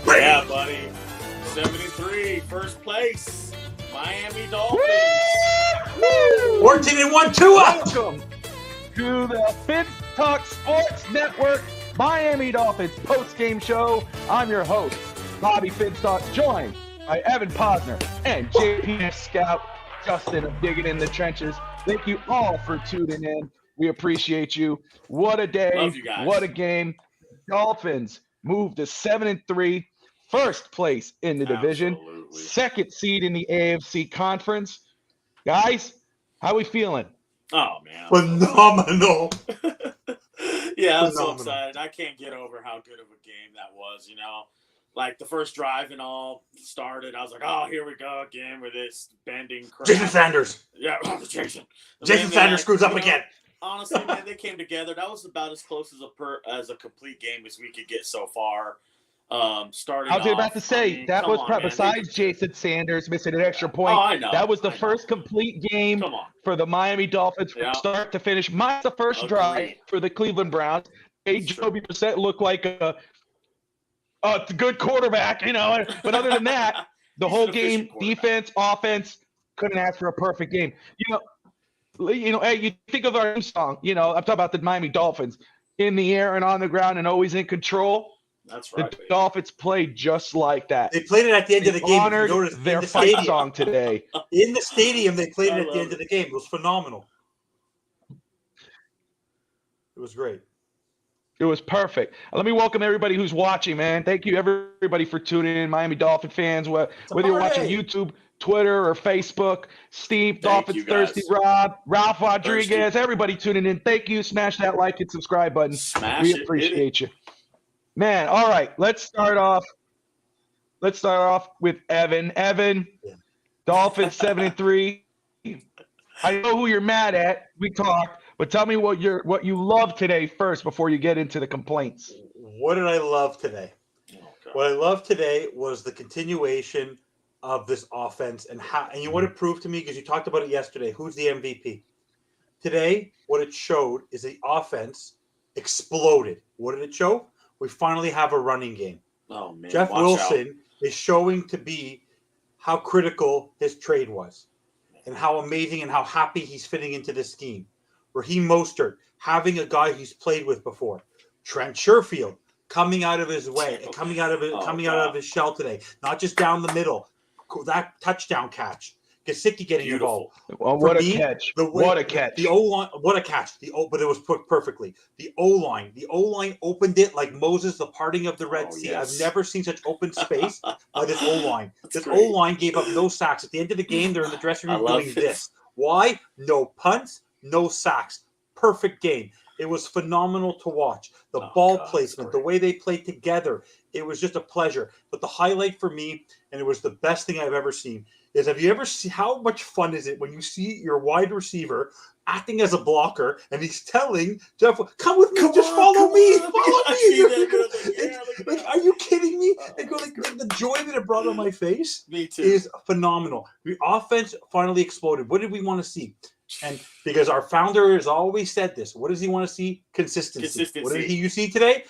Yeah, buddy. 73, first place. Miami Dolphins. 14-1, Tua. Welcome to the Fit Talk Sports Network Miami Dolphins post-game show. I'm your host, Bobby Finstock, joined by Evan Posner and JPS Scout Justin of Digging in the Trenches. Thank you all for tuning in. We appreciate you. What a day. Love you guys. What a game. Dolphins moved to 7-3, first place in the division, Absolutely. second seed in the AFC conference. Guys, how we feeling? Oh, man. Phenomenal. Yeah, I'm so Phenomenal. excited. I can't get over how good of a game that was, you know. Like, the first drive and all started, I was like, oh, here we go again with this bending crap. Jason Sanders. Yeah, Jason. Jason Sanders screws up again. Honestly, man, they came together. That was about as close as a complete game as we could get so far. Starting I was about off, to say, I mean, that come was on, man. besides Jason Sanders missing an extra point. Oh, I know. That was the I know. first complete game Come on. for the Miami Dolphins from Yeah. start to finish. Minus the first Agreed. drive for the Cleveland Browns. Made Sure. Jacoby Brissett look like a good quarterback, you know. But other than that, the He's whole an efficient game, quarterback. defense, offense, couldn't ask for a perfect game. Hey, you think of our new song, I'm talking about the Miami Dolphins, in the air and on the ground and always in control. That's The right. baby. Dolphins played just like that. They played it at the end of the They game. If you honored noticed, their in the fight stadium. song today. In the stadium, they played I it at the love end of the game. It was phenomenal. It was great. It was perfect. Let me welcome everybody who's watching, man. Thank you, everybody, for tuning in. Miami Dolphin fans, whether you're watching party. YouTube, Twitter, or Facebook. Steve, Thank Dolphins you, guys. Thirsty, Rob, Ralph Rodriguez, everybody tuning in. Thank you. Smash that like and subscribe button. Smash We it, hit appreciate you. Man, all right. Let's start off with Evan. Evan, Yeah. Dolphins 7-3. I know who you're mad at. We talked, but tell me what you love today first before you get into the complaints. What did I love today? Oh, God. What I loved today was the continuation of this offense and you know what it proved to me, because you talked about it yesterday. Who's the MVP? Today, what it showed is the offense exploded. What did it show? We finally have a running game. Oh, man. Jeff Watch Wilson is showing to be how critical his trade was and how amazing and how happy he's fitting into this scheme. Raheem Mostert, having a guy he's played with before. Trent Sherfield coming out of his way, coming out of his shell today. Not just down the middle. That touchdown catch. Gesicki getting Beautiful. involved. Well, For what me, a catch. The way, What a catch. The O-line, what a catch. But it was put perfectly. The O-line opened it like Moses, the parting of the Red Sea. Yes. I've never seen such open space by this O-line. This great. O-line gave up no sacks. At the end of the game, they're in the dressing room I love doing it. this. Why? No punts, no sacks. Perfect game. It was phenomenal to watch. The ball God, placement, that's the way they played together, it was just a pleasure. But the highlight for me, and it was the best thing I've ever seen, is have you ever seen how much fun is it when you see your wide receiver acting as a blocker and he's telling Jeff, come with me, just follow me, follow me. Like, are you kidding me? Like the joy that it brought on my face Me too. is phenomenal. The offense finally exploded. What did we want to see? And because our founder has always said this, what does he want to see? Consistency. What did you see today?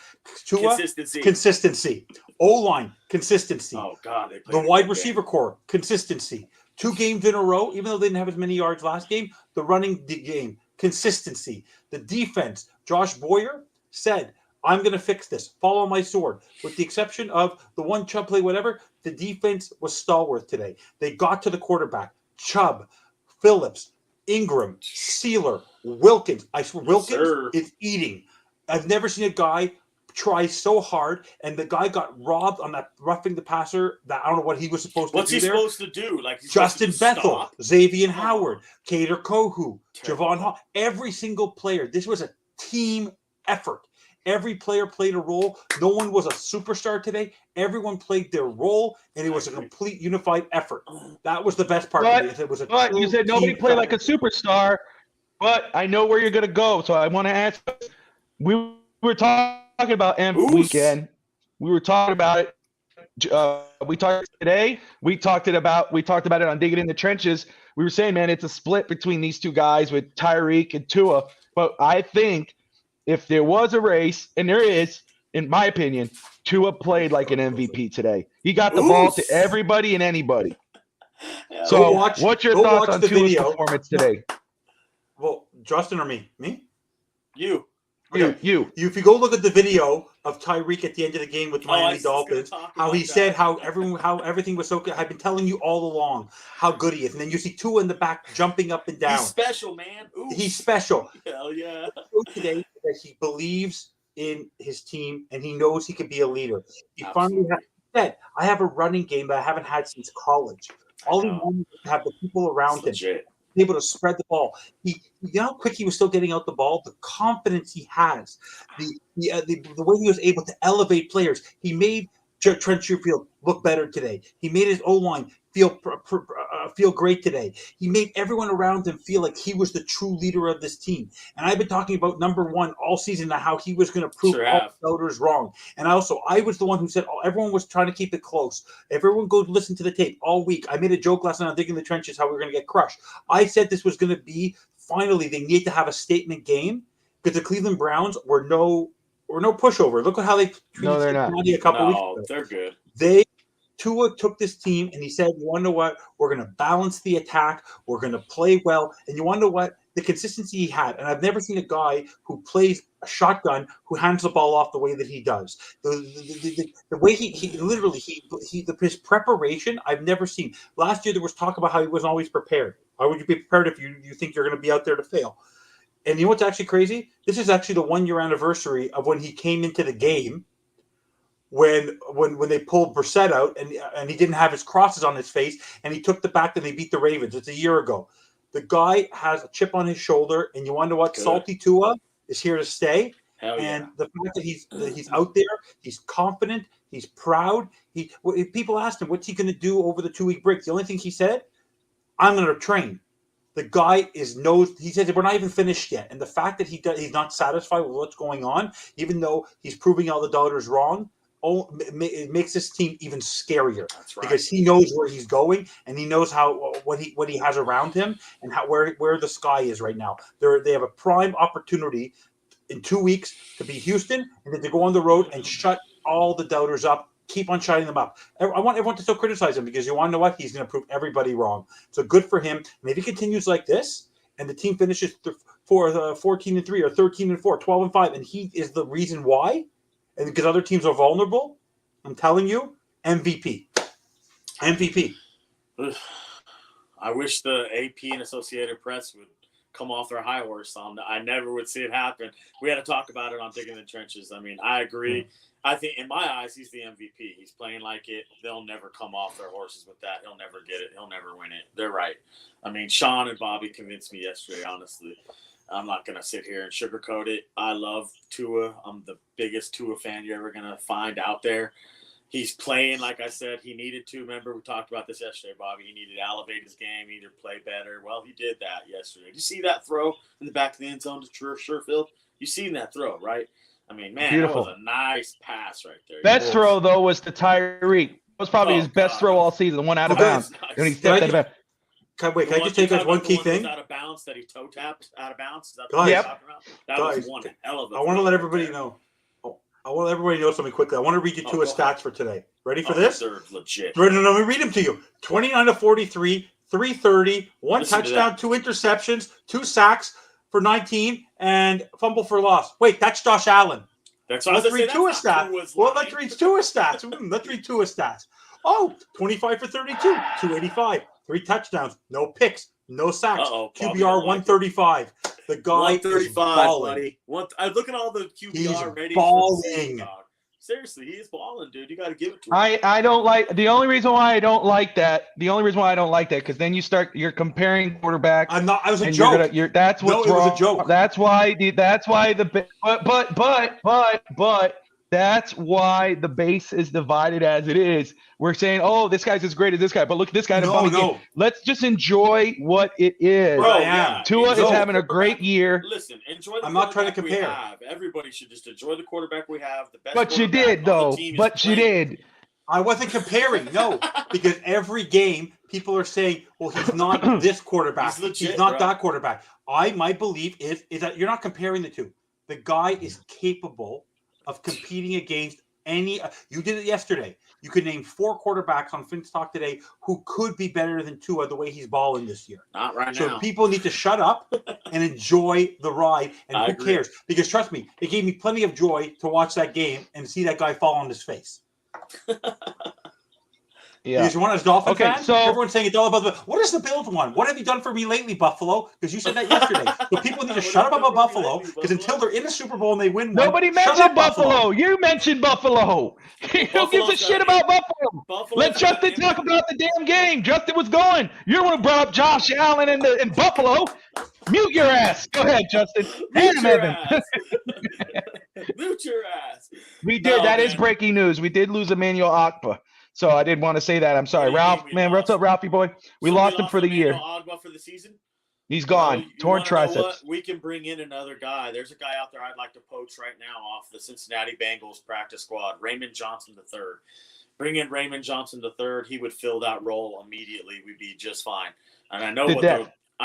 Tua? Consistency. O-line, consistency. Oh, God. The wide receiver core, consistency. 2 games in a row, even though they didn't have as many yards last game, the running game, consistency. The defense, Josh Boyer said, I'm going to fix this. Follow my sword. With the exception of the one Chubb play, whatever, the defense was stalwart today. They got to the quarterback. Chubb, Phillips, Ingram, Sealer, Wilkins. I swear, Wilkins is eating. I've never seen a guy try so hard, and the guy got robbed on that roughing the passer. That I don't know what he was supposed to do. What's he supposed to do? Like Justin Bethel, stop? Xavier Howard, Kader Kohu, Terrible. Javon Hall. Every single player. This was a team effort. Every player played a role. No one was a superstar today. Everyone played their role, and it was a complete unified effort. That was the best part of it. It was But you said nobody played like a superstar, but I know where you're going to go, so I want to ask. We were talking about weekend. We were talking about it. We talked today. We talked about it on Digging in the Trenches. We were saying, man, it's a split between these two guys with Tyreek and Tua. But I think if there was a race, and there is, in my opinion, Tua played like an MVP today. He got the ball to everybody and anybody. So, what's your thoughts on Tua's performance today? Well, Justin or me? Me? You. Okay. You. If you go look at the video of Tyreek at the end of the game with the Miami Dolphins, how he said how everything was so good. I've been telling you all along how good he is. And then you see Tua in the back jumping up and down. He's special, man. Ooh. He's special. Hell yeah. Today that he believes in his team and he knows he can be a leader. He finally said, I have a running game that I haven't had since college. All he wanted was to have the people around him. Able to spread the ball. You know how quick he was still getting out the ball, the confidence he has, the way he was able to elevate players. He made Trent Sherfield look better today. He made his O-line feel great today. He made everyone around him feel like he was the true leader of this team. And I've been talking about number one all season, how he was going to prove all voters wrong. And I was the one who said everyone was trying to keep it close. Everyone go listen to the tape all week. I made a joke last night on Digging the Trenches how we were going to get crushed. I said this was going to be finally they need to have a statement game because the Cleveland Browns were no pushover. Look at how they treated Cincinnati a couple weeks ago. They're good. Tua took this team and he said, you want to know what? We're going to balance the attack. We're going to play well. And you want to know what? The consistency he had. And I've never seen a guy who plays a shotgun who hands the ball off the way that he does. The way his preparation, I've never seen. Last year, there was talk about how he wasn't always prepared. Why would you be prepared if you think you're going to be out there to fail? And you know what's actually crazy? This is actually the 1-year anniversary of when he came into the game. When they pulled Brissett out and he didn't have his crosses on his face and he took the back and they beat the Ravens. It's a year ago. The guy has a chip on his shoulder, and you wonder what? Good. Salty Tua is here to stay. Hell and yeah. The fact that he's out there, he's confident, he's proud. People asked him, what's he going to do over the 2-week break? The only thing he said, I'm going to train. The guy he says we're not even finished yet. And the fact that he's not satisfied with what's going on, even though he's proving all the doubters wrong, it makes this team even scarier. That's right. Because he knows where he's going and he knows what he has around him and where the sky is right now. They have a prime opportunity in 2 weeks to beat Houston and then to go on the road and shut all the doubters up. Keep on shutting them up. I want everyone to still criticize him because you want to know what? He's going to prove everybody wrong. So good for him. And if he continues like this and the team finishes 14-3 or 13-4, 12-5, and he is the reason why. And because other teams are vulnerable, I'm telling you, MVP. I wish the AP and Associated Press would come off their high horse on that. I never would see it happen. We had to talk about it on Digging the Trenches. I mean, I agree. Mm-hmm. I think, in my eyes, he's the MVP. He's playing like it. They'll never come off their horses with that. He'll never get it. He'll never win it. They're right. I mean, Sean and Bobby convinced me yesterday, honestly. I'm not going to sit here and sugarcoat it. I love Tua. I'm the biggest Tua fan you're ever going to find out there. He's playing, like I said, he needed to. Remember, we talked about this yesterday, Bobby. He needed to elevate his game, he needed to play better. Well, he did that yesterday. Did you see that throw in the back of the end zone to Sherfield? You seen that throw, right? I mean, man, Beautiful. That was a nice pass right there. Best throw, though, was to Tyreek. It was probably his best throw all season, the one out of bounds. Nice. When he stepped out of bounds. Can I just take us one key thing? Out of bounds that he toe tapped out of bounds. That was one hell of a. I want to let everybody know. I want everybody to know something quickly. I want to read you Tua's stats for today. Ready for this? They're legit. Let me read them to you. 29-43, 330, one touchdown, 2 interceptions, 2 sacks for 19, and fumble for loss. Wait, that's Josh Allen. Let's read Tua's stats. Well, let's read Tua's stats. Let's read Tua's stats. Oh, 25 for 32, 285, 3 touchdowns, no picks, no sacks. QBR 135. The guy 135, is balling. Buddy. I look at all the QBR ratings. Balling. Seriously, he is balling, dude. You got to give it to him. I don't like the only reason why I don't like that. Because then you're comparing quarterbacks. I'm not. I was a joke. That's what's wrong. It was a joke. That's why that's why the base is divided as it is. We're saying, oh, this guy's as great as this guy, but look at this guy. No. Let's just enjoy what it is. Bro, yeah. Tua is having a great year. Listen, enjoy the I'm not trying to compare. We have. Everybody should just enjoy the quarterback we have. The best. But you did, though. But you did. I wasn't comparing, no, because every game people are saying, well, he's not this quarterback. He's not that quarterback. My belief is that you're not comparing the two. The guy is capable of competing against any. You did it yesterday. You could name 4 quarterbacks on Finch Talk today who could be better than Tua the way he's balling this year. Not right So now. people need to shut up and enjoy the ride. And I who agree. cares? Because trust me, it gave me plenty of joy to watch that game and see that guy fall on his face. Yeah. Because you're one of those Dolphin Okay, fans, so- everyone's saying it's all about the. What does the Bills want? What have you done for me lately, Buffalo? Because you said that yesterday. So people need to shut up about Buffalo because until they're in the Super Bowl and they win one, Nobody shut mentioned up, Buffalo. You mentioned Buffalo. Who gives a Buffalo's shit got- about Buffalo? Buffalo's Let got Justin him. talk about the damn game. Justin was going. You're the one who brought up Josh Allen in Buffalo. Mute your ass. Go ahead, Justin. Mute Damn, your Evan. ass. Mute your ass. We did. No, That is man. breaking news. We did lose Emmanuel Akpa. So I did want to say that. I'm sorry. What do you Ralph, mean we man, what's up, lost? Ralphie boy? We So lost him for the year. Emmanuel Ogbah for the season? He's gone. Well, you Torn wanna know triceps. what? We can bring in another guy. There's a guy out there I'd like to poach right now off the Cincinnati Bengals practice squad, Raymond Johnson III. Bring in Raymond Johnson III. He would fill that role immediately. We'd be just fine. And I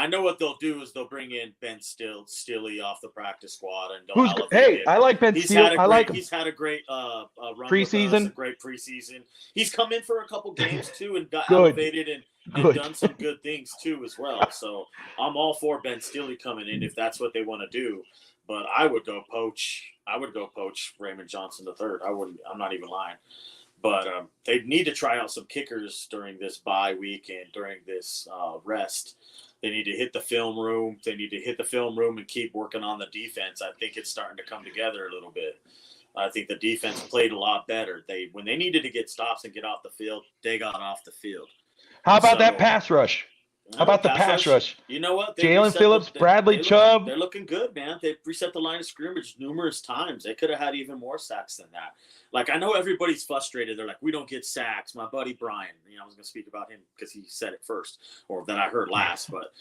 know what they'll do is they'll bring in Ben Stilley off the practice squad and they'll elevate Hey, it. I like Ben Steele. I like him. He's had a great run Preseason? with us, a great preseason. He's come in for a couple games too and got Good. elevated and Good. done some good things too as well. So I'm all for Ben Stilley coming in if that's what they want to do. But I would go poach Raymond Johnson III. I'm not even lying. But they need to try out some kickers during this bye week and during this rest. They need to hit the film room. They need to hit the film room and keep working on the defense. I think it's starting to come together a little bit. I think the defense played a lot better. When they needed to get stops and get off the field, they got off the field. How about that So- pass rush? How about the pass rush? You know what? They Jalen reset Phillips, Bradley Chubb. They're looking good, man. They've reset the line of scrimmage numerous times. They could have had even more sacks than that. Like, I know everybody's frustrated. They're like, we don't get sacks. My buddy Brian, I was going to speak about him because he said it first, or that I heard last. But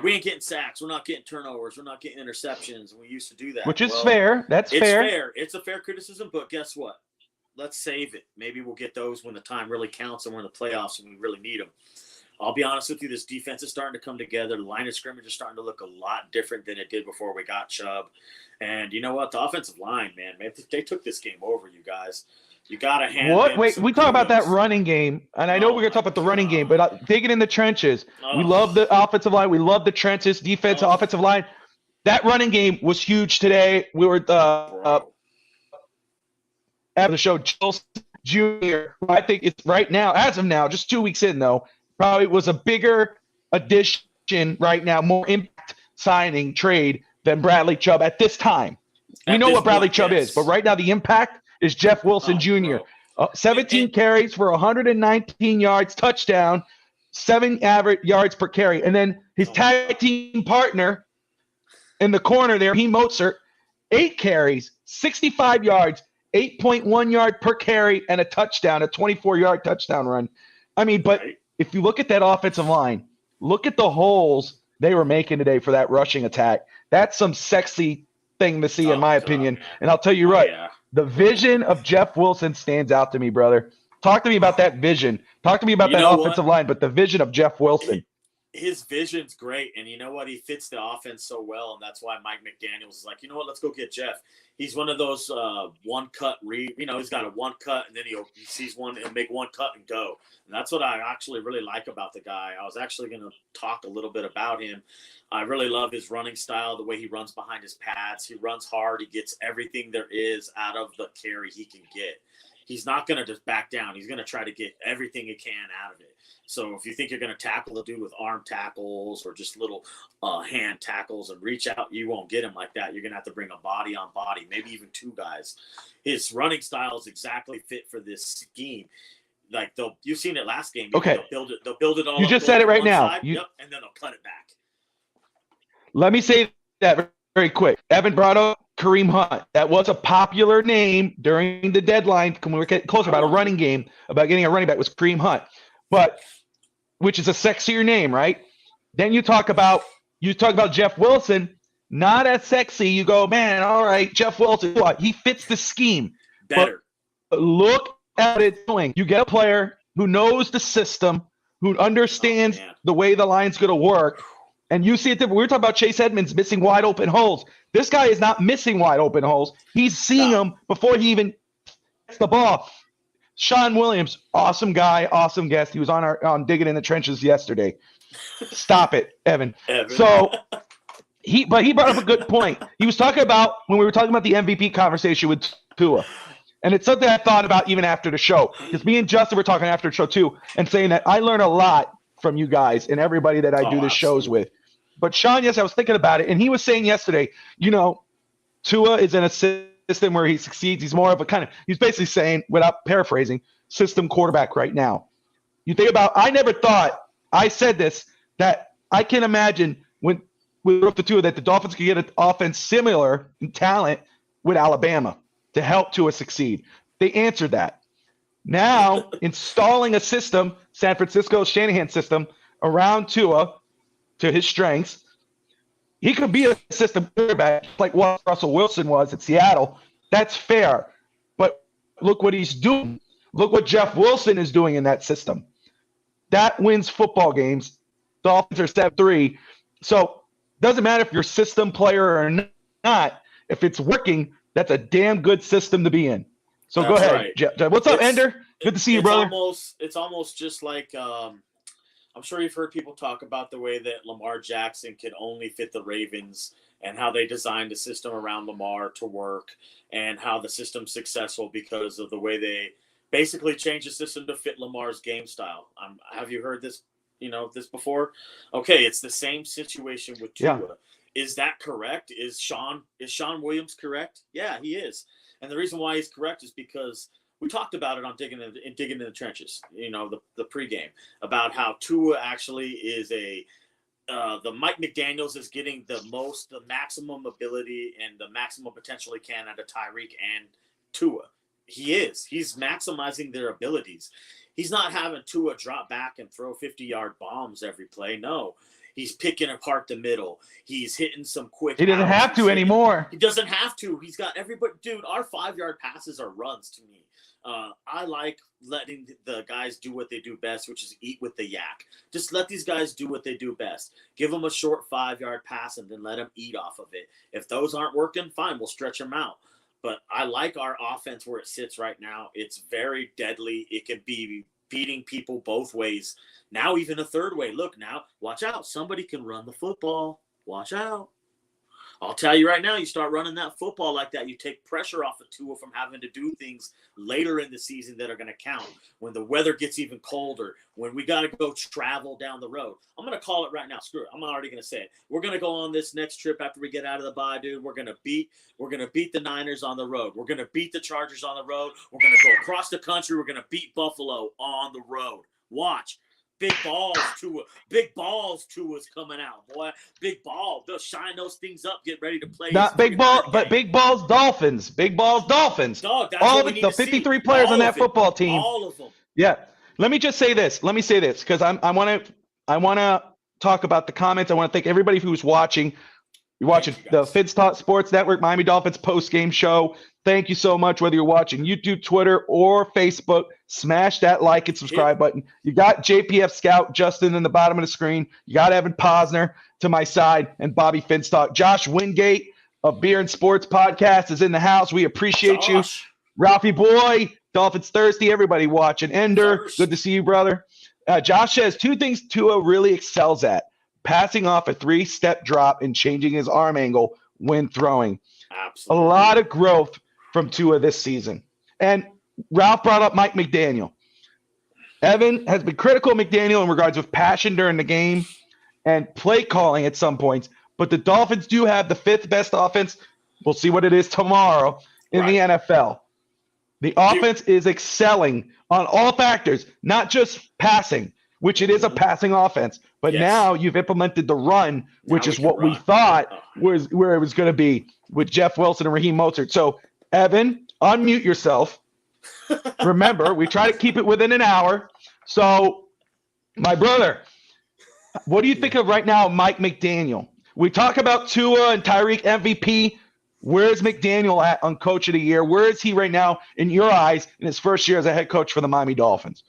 we ain't getting sacks. We're not getting turnovers. We're not getting interceptions. We used to do that. Which is fair. That's it's fair. fair. It's a fair criticism, but guess what? Let's save it. Maybe we'll get those when the time really counts and we're in the playoffs and we really need them. I'll be honest with you, this defense is starting to come together. The line of scrimmage is starting to look a lot different than it did before we got Chubb. And you know what? The offensive line, man, they took this game over, you guys. You got to hand What? them Wait, some we talk about that kudos. running game, and I know we're going to talk about the running game, but digging in the trenches. We Oh. love the offensive line. We love the trenches, defense, Oh. offensive line. That running game was huge today. We were Bro. after the show, Chilson Jr., who I think it's right now, as of now, just 2 weeks in, though, probably was a bigger addition right now, more impact signing trade than Bradley Chubb at this time. We At know this what Bradley point, Chubb yes. is, but right now the impact is Jeff Wilson Oh, Jr. bro. 17 And- carries for 119 yards, touchdown, 7 average yards per carry. And then his Oh, tag team partner in the corner there, He Mozart, 8 carries, 65 yards, 8.1 yard per carry, and a touchdown, a 24-yard touchdown run. I mean, but Right. if you look at that offensive line, look at the holes they were making today for that rushing attack. That's some sexy thing to see, in my God, opinion. man. And I'll tell you Oh, what, yeah. the vision of Jeff Wilson stands out to me, brother. Talk to me about that vision. Talk to me about You that know offensive what? line, but the vision of Jeff Wilson. His vision's great, and you know what? He fits the offense so well, and that's why Mike McDaniel is like, you know what? Let's go get Jeff. He's one of those one cut read. He's got a one cut, and then he sees one and make one cut and go. And that's what I actually really like about the guy. I was actually going to talk a little bit about him. I really love his running style, the way he runs behind his pads. He runs hard. He gets everything there is out of the carry he can get. He's not going to just back down. He's going to try to get everything he can out of it. So if you think you're going to tackle the dude with arm tackles or just little hand tackles and reach out, you won't get him like that. You're going to have to bring a body on body, maybe even 2 guys. His running style is exactly fit for this scheme. Like you've seen it last game. Okay. They'll build it all. You up, just build said it right one now. side, You- yep, and then they'll cut it back. Let me say that very quick. Evan brought up Kareem Hunt. That was a popular name during the deadline when we were getting closer about a running game, about getting a running back was Kareem Hunt. But which is a sexier name, right? Then you talk about Jeff Wilson, not as sexy. You go, man, all right, Jeff Wilson, he fits the scheme. Better. But look at it doing. You get a player who knows the system, who understands Oh, man. the way the line's going to work, And you see it different. We were talking about Chase Edmonds missing wide open holes. This guy is not missing wide open holes. He's seeing them before he even gets the ball. Sean Williams, awesome guy, awesome guest. He was on Digging in the Trenches yesterday. Stop it, Evan. So he brought up a good point. He was talking about when we were talking about the MVP conversation with Tua. And it's something I thought about even after the show. Because me and Justin were talking after the show too, and saying that I learn a lot from you guys and everybody that I do the shows with. But Sean, yes, I was thinking about it, and he was saying yesterday, Tua is in a system where he succeeds. He's more of a he's basically saying, without paraphrasing, system quarterback right now. You think about, I never thought, I said this, that I can imagine when we wrote the Tua that the Dolphins could get an offense similar in talent with Alabama to help Tua succeed. They answered that. Now, installing a system, San Francisco Shanahan system, around Tua to his strengths, he could be a system quarterback like what Russell Wilson was at Seattle. That's fair. But look what he's doing. Look what Jeff Wilson is doing in that system. That wins football games. Dolphins are 7-3. So doesn't matter if you're a system player or not. If it's working, that's a damn good system to be in. So That's go ahead. right. Jeff. What's up, Ender? Good to see you, brother. It's almost just like I'm sure you've heard people talk about the way that Lamar Jackson can only fit the Ravens and how they designed the system around Lamar to work and how the system's successful because of the way they basically changed the system to fit Lamar's game style. Have you heard this, this before? Okay, it's the same situation with Tua. Yeah. Is that correct? Is Sean Williams correct? Yeah, he is. And the reason why he's correct is because we talked about it on Digging in the Trenches, the pregame, about how Tua actually is the Mike McDaniels is getting the maximum ability and the maximum potential he can out of Tyreek and Tua. He's maximizing their abilities. He's not having Tua drop back and throw 50-yard bombs every play. No, he's picking apart the middle. He's hitting some quick. He doesn't have to anymore. He doesn't have to. He's got everybody. Dude, our 5-yard passes are runs to me. I like letting the guys do what they do best, which is eat with the yak. Just let these guys do what they do best. Give them a short 5-yard pass and then let them eat off of it. If those aren't working, fine, we'll stretch them out. But I like our offense where it sits right now. It's very deadly. It can be beating people both ways. Now even a third way. Look, now, watch out. Somebody can run the football. Watch out. I'll tell you right now, you start running that football like that, you take pressure off of Tua from having to do things later in the season that are going to count. When the weather gets even colder, when we got to go travel down the road. I'm going to call it right now. Screw it. I'm already going to say it. We're going to go on this next trip after we get out of the bye, dude. We're going to beat the Niners on the road. We're going to beat the Chargers on the road. We're going to go across the country. We're going to beat Buffalo on the road. Watch. Big balls Tua's coming out, boy. Big ball. They'll shine those things up. Get ready to play. Not big ball, but big balls Dolphins. Big balls Dolphins. Dog, that's all what of we the need to 53 see. players all on that football team. All of them. Yeah. Let me just say this. Because I want to talk about the comments. I want to thank everybody who's watching. You're watching the Fids Talk Sports Network, Miami Dolphins post-game show. Thank you so much, whether you're watching YouTube, Twitter, or Facebook. Smash that like and subscribe button. You got JPF Scout, Justin, in the bottom of the screen. You got Evan Posner to my side, and Bobby Finstock. Josh Wingate of Beer and Sports Podcast is in the house. We appreciate you. Ralphie Boy, Dolphins Thirsty, everybody watching. Ender, good to see you, brother. Josh says 2 things Tua really excels at. Passing off a 3-step drop and changing his arm angle when throwing. Absolutely. A lot of growth from Tua this season. And Ralph brought up Mike McDaniel. Evan has been critical of McDaniel in regards of passion during the game and play calling at some points. But the Dolphins do have the 5th best offense. We'll see what it is tomorrow in the NFL. The offense is excelling on all factors, not just passing, which it is a passing offense. But now you've implemented the run, which is what we thought was where it was going to be with Jeff Wilson and Raheem Mostert. So, Evan, unmute yourself. Remember, we try to keep it within an hour. So, my brother, what do you think of right now Mike McDaniel? We talk about Tua and Tyreek MVP. Where's McDaniel at on Coach of the Year? Where is he right now in your eyes in his first year as a head coach for the Miami Dolphins?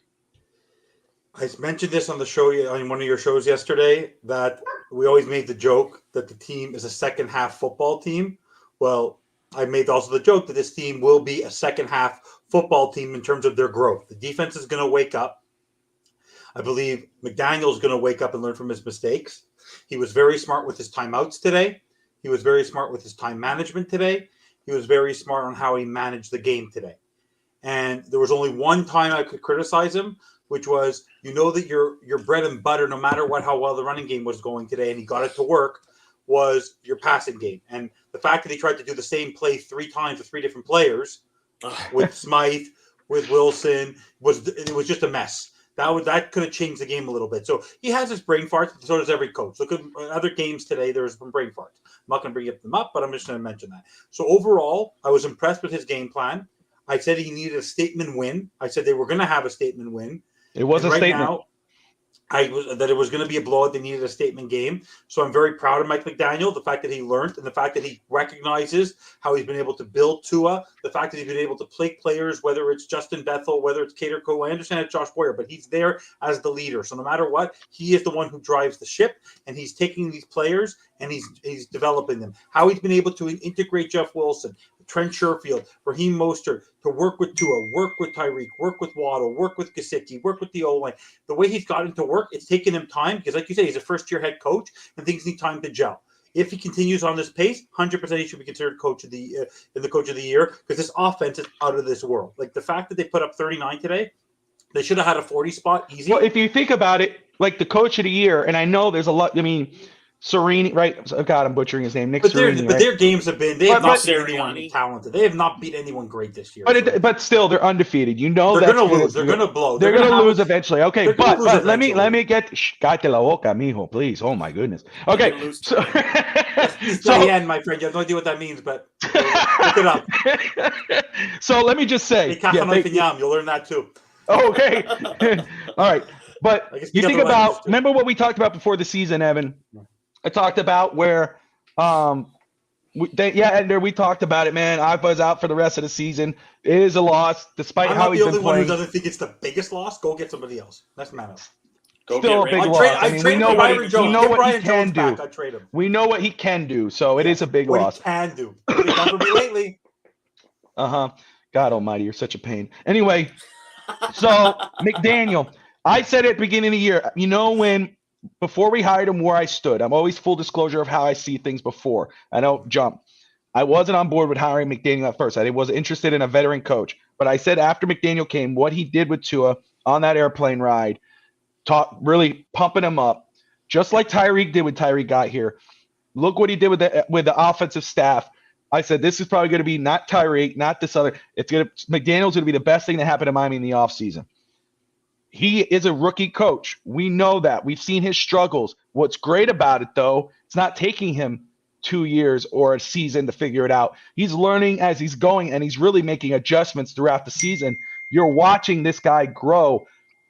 I mentioned this on the show, on one of your shows yesterday, that we always made the joke that the team is a second half football team. Well, I made also the joke that this team will be a second half football team in terms of their growth. The defense is going to wake up. I believe McDaniel is going to wake up and learn from his mistakes. He was very smart with his timeouts today. He was very smart with his time management today. He was very smart on how he managed the game today. And there was only one time I could criticize him, which was, that your bread and butter, no matter how well the running game was going today, and he got it to work, was your passing game. And the fact that he tried to do the same play 3 times with 3 different players, with Smythe, with Wilson, it was just a mess. That could have changed the game a little bit. So he has his brain farts. So does every coach. Look at other games today. There's some brain farts. I'm not going to bring them up, but I'm just going to mention that. So overall, I was impressed with his game plan. I said he needed a statement win. I said they were going to have a statement win. It was a statement. Now, that it was going to be a blowout. They needed a statement game. So I'm very proud of Mike McDaniel, the fact that he learned and the fact that he recognizes how he's been able to build Tua, the fact that he's been able to play players, whether it's Justin Bethel, whether it's Cater Coe. I understand it's Josh Boyer, but he's there as the leader. So no matter what, he is the one who drives the ship, and he's taking these players and he's developing them. How he's been able to integrate Jeff Wilson, Trent Sherfield, Raheem Mostert, to work with Tua, work with Tyreek, work with Waddle, work with Gesicki, work with the O-line. The way he's gotten to work, it's taken him time because, like you said, he's a first-year head coach and things need time to gel. If he continues on this pace, 100% he should be considered coach of the coach of the year because this offense is out of this world. Like the fact that they put up 39 today, they should have had a 40 spot easy. Well, if you think about it, like the coach of the year, and I know there's a lot. I mean, Serini, right? Oh God, I'm butchering his name. Nick Serini. But right? their games have been. They have not beat Sirianni. anyone talented. They have not beat anyone great this year. But still, they're undefeated. they're that's going to lose. They're going to blow. They're going to lose eventually. Okay, but let me eventually. get. Cállate la boca, mijo, please. Oh my goodness. Okay, so Diane, my friend, you have no idea what that means, but look it up. So let me just say, You'll learn that too. Okay, all right. But you think about, remember what we talked about before the season, Evan? I talked about where, we talked about it, man. Ipa's out for the rest of the season. It is a loss, despite how he's been playing. I'm not the only one who doesn't think it's the biggest loss. Go get somebody else. That's matter. Still a big loss. I mean, we know what he can do. We know what he can do, so it is a big loss. What he can do. What he's done for me lately. God almighty, you're such a pain. Anyway, so McDaniel, I said at the beginning of the year, before we hired him, where I stood. I'm always full disclosure of how I see things before. I don't jump. I wasn't on board with hiring McDaniel at first. I was interested in a veteran coach. But I said after McDaniel came, what he did with Tua on that airplane ride, really pumping him up, just like Tyreek did when Tyreek got here. Look what he did with the offensive staff. I said this is probably going to be not Tyreek, not this other. McDaniel's going to be the best thing that happened to Miami in the offseason. He is a rookie coach. We know that. We've seen his struggles. What's great about it, though, it's not taking him 2 years or a season to figure it out. He's learning as he's going, and he's really making adjustments throughout the season. You're watching this guy grow.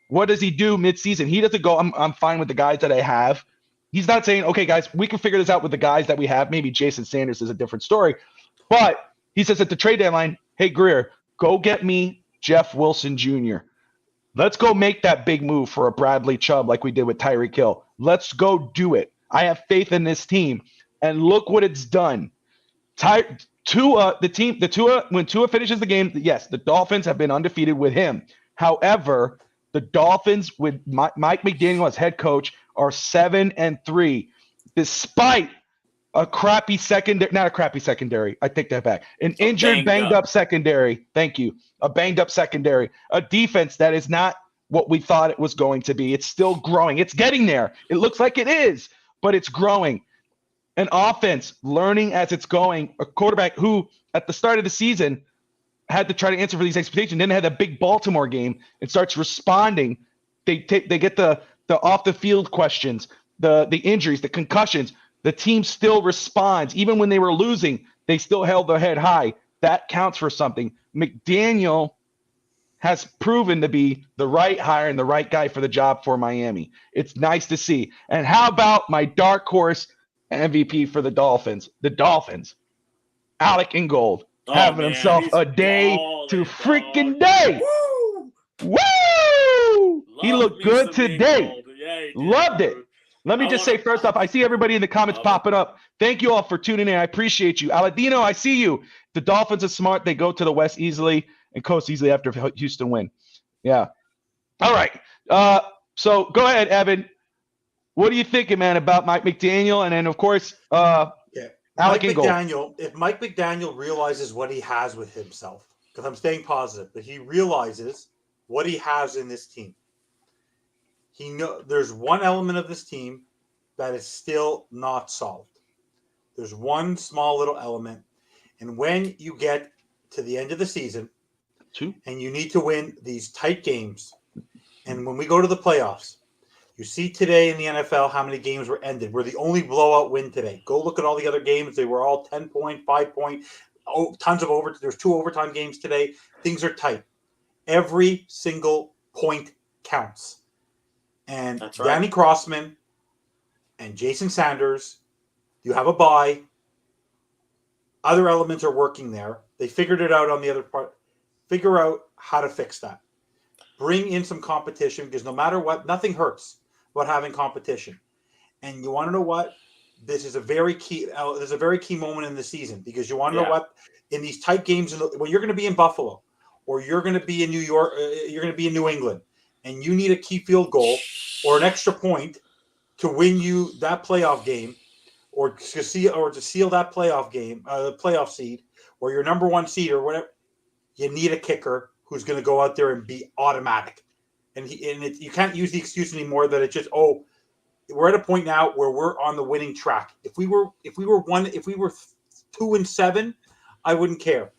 What does he do midseason? He doesn't go, I'm fine with the guys that I have. He's not saying, okay, guys, we can figure this out with the guys that we have. Maybe Jason Sanders is a different story. But he says at the trade deadline, hey, Greer, go get me Jeff Wilson Jr. Let's go make that big move for a Bradley Chubb like we did with Tyreek Hill. Let's go do it. I have faith in this team. And look what it's done. When Tua finishes the game, yes, the Dolphins have been undefeated with him. However, the Dolphins with Mike McDaniel as head coach are 7-3, despite a crappy secondary, not a crappy secondary. I take that back. An injured, banged up secondary. Thank you. A banged up secondary. A defense that is not what we thought it was going to be. It's still growing. It's getting there. It looks like it is, but it's growing. An offense learning as it's going. A quarterback who, at the start of the season, had to try to answer for these expectations. Then they had a big Baltimore game and starts responding. They get the off the field questions, the injuries, the concussions. The team still responds. Even when they were losing, they still held their head high. That counts for something. McDaniel has proven to be the right hire and the right guy for the job for Miami. It's nice to see. And how about my dark horse MVP for the Dolphins? The Dolphins. Alec Ingold. Having himself a day to freaking day. Woo! He looked good today. Loved it. Let me just say first off, I see everybody in the comments popping up. Thank you all for tuning in. I appreciate you. Aladino, I see you. The Dolphins are smart. They go to the West easily and coast easily after Houston win. Yeah. All right. So go ahead, Evan. What are you thinking, man, about Mike McDaniel? And then, of course, Alec and Gold. If Mike McDaniel realizes what he has with himself, because I'm staying positive, but he realizes what he has in this team. There's one element of this team that is still not solved. There's one small little element. And when you get to the end of the season and you need to win these tight games, and when we go to the playoffs, you see today in the NFL how many games were ended. We're the only blowout win today. Go look at all the other games. They were all 10-point, 5-point, tons of overtime. There's 2 overtime games today. Things are tight. Every single point counts. And right. Danny Crossman and Jason Sanders, you have a bye. Other elements are working there. They figured it out on the other part. Figure out how to fix that. Bring in some competition, because no matter what, nothing hurts about having competition. And you want to know what? This is a very key. There's a very key moment in the season, because you want to know what, in these tight games, when you're going to be in Buffalo, or you're going to be in New York, you're going to be in New England, and you need a key field goal or an extra point to win you that playoff game, or to seal that playoff game, playoff seed, or your number 1 seed, or whatever. You need a kicker who's going to go out there and be automatic. And you can't use the excuse anymore that it's just, we're at a point now where we're on the winning track. If we were 2-7, I wouldn't care.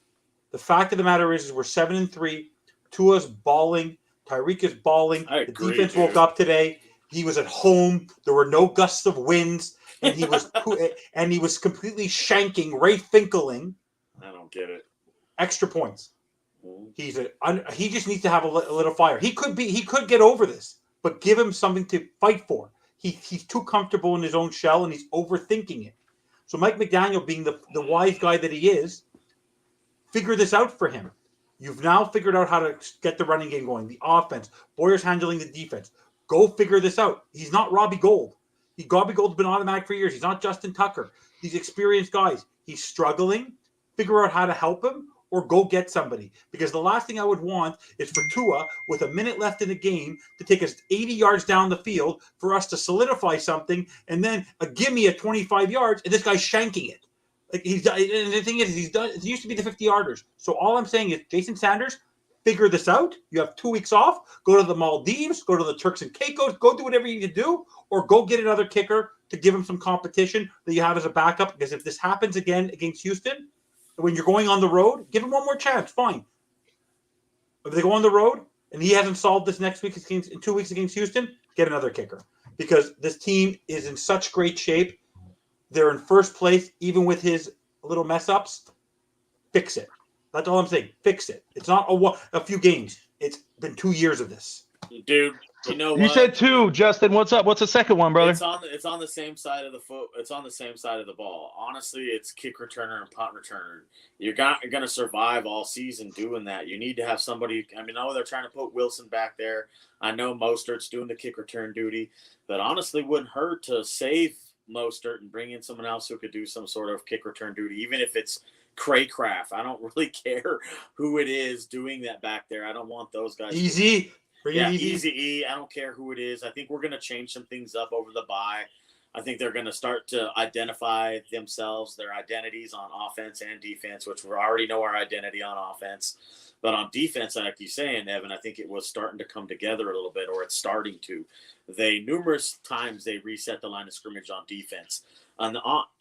The fact of the matter is we're 7-3. Tua's balling. Tyreek is balling. The defense woke up today. He was at home. There were no gusts of winds, and he was completely shanking Ray Finkeling. I don't get it. Extra points. He just needs to have a little fire. He could get over this, but give him something to fight for. He's too comfortable in his own shell, and he's overthinking it. So Mike McDaniel, being the wise guy that he is, figure this out for him. You've now figured out how to get the running game going, the offense. Boyer's handling the defense. Go figure this out. He's not Robbie Gould. Robbie Gould's been automatic for years. He's not Justin Tucker. These experienced guys. He's struggling. Figure out how to help him, or go get somebody. Because the last thing I would want is for Tua, with a minute left in the game, to take us 80 yards down the field for us to solidify something, and then a gimme at 25 yards, and this guy's shanking it. And the thing is, it used to be the 50-yarders. So all I'm saying is, Jason Sanders, figure this out. You have 2 weeks off. Go to the Maldives. Go to the Turks and Caicos. Go do whatever you need to do, or go get another kicker to give him some competition that you have as a backup. Because if this happens again against Houston, when you're going on the road, give him one more chance. Fine. If they go on the road and he hasn't solved this next week in 2 weeks against Houston, get another kicker. Because this team is in such great shape. They're in first place, even with his little mess ups. Fix it. That's all I'm saying. Fix it. It's not a few games. It's been 2 years of this. Dude, you know what? You said 2, Justin. What's up? What's the second one, brother? It's on the same side of the foot. It's on the same side of the ball. Honestly, it's kick returner and punt returner. You're going to survive all season doing that. You need to have somebody. I mean, I know they're trying to put Wilson back there. I know Mostert's doing the kick return duty, but honestly, wouldn't hurt to save Mostert and bring in someone else who could do some sort of kick return duty, even if it's Craycraft. I don't really care who it is doing that back there. I don't want those guys. Easy. Easy E. I don't care who it is. I think we're going to change some things up over the bye. I think they're going to start to identify themselves, their identities on offense and defense, which we already know our identity on offense. But on defense, like you're saying, Evan, I think it was starting to come together a little bit, or it's starting to. Numerous times they reset the line of scrimmage on defense. On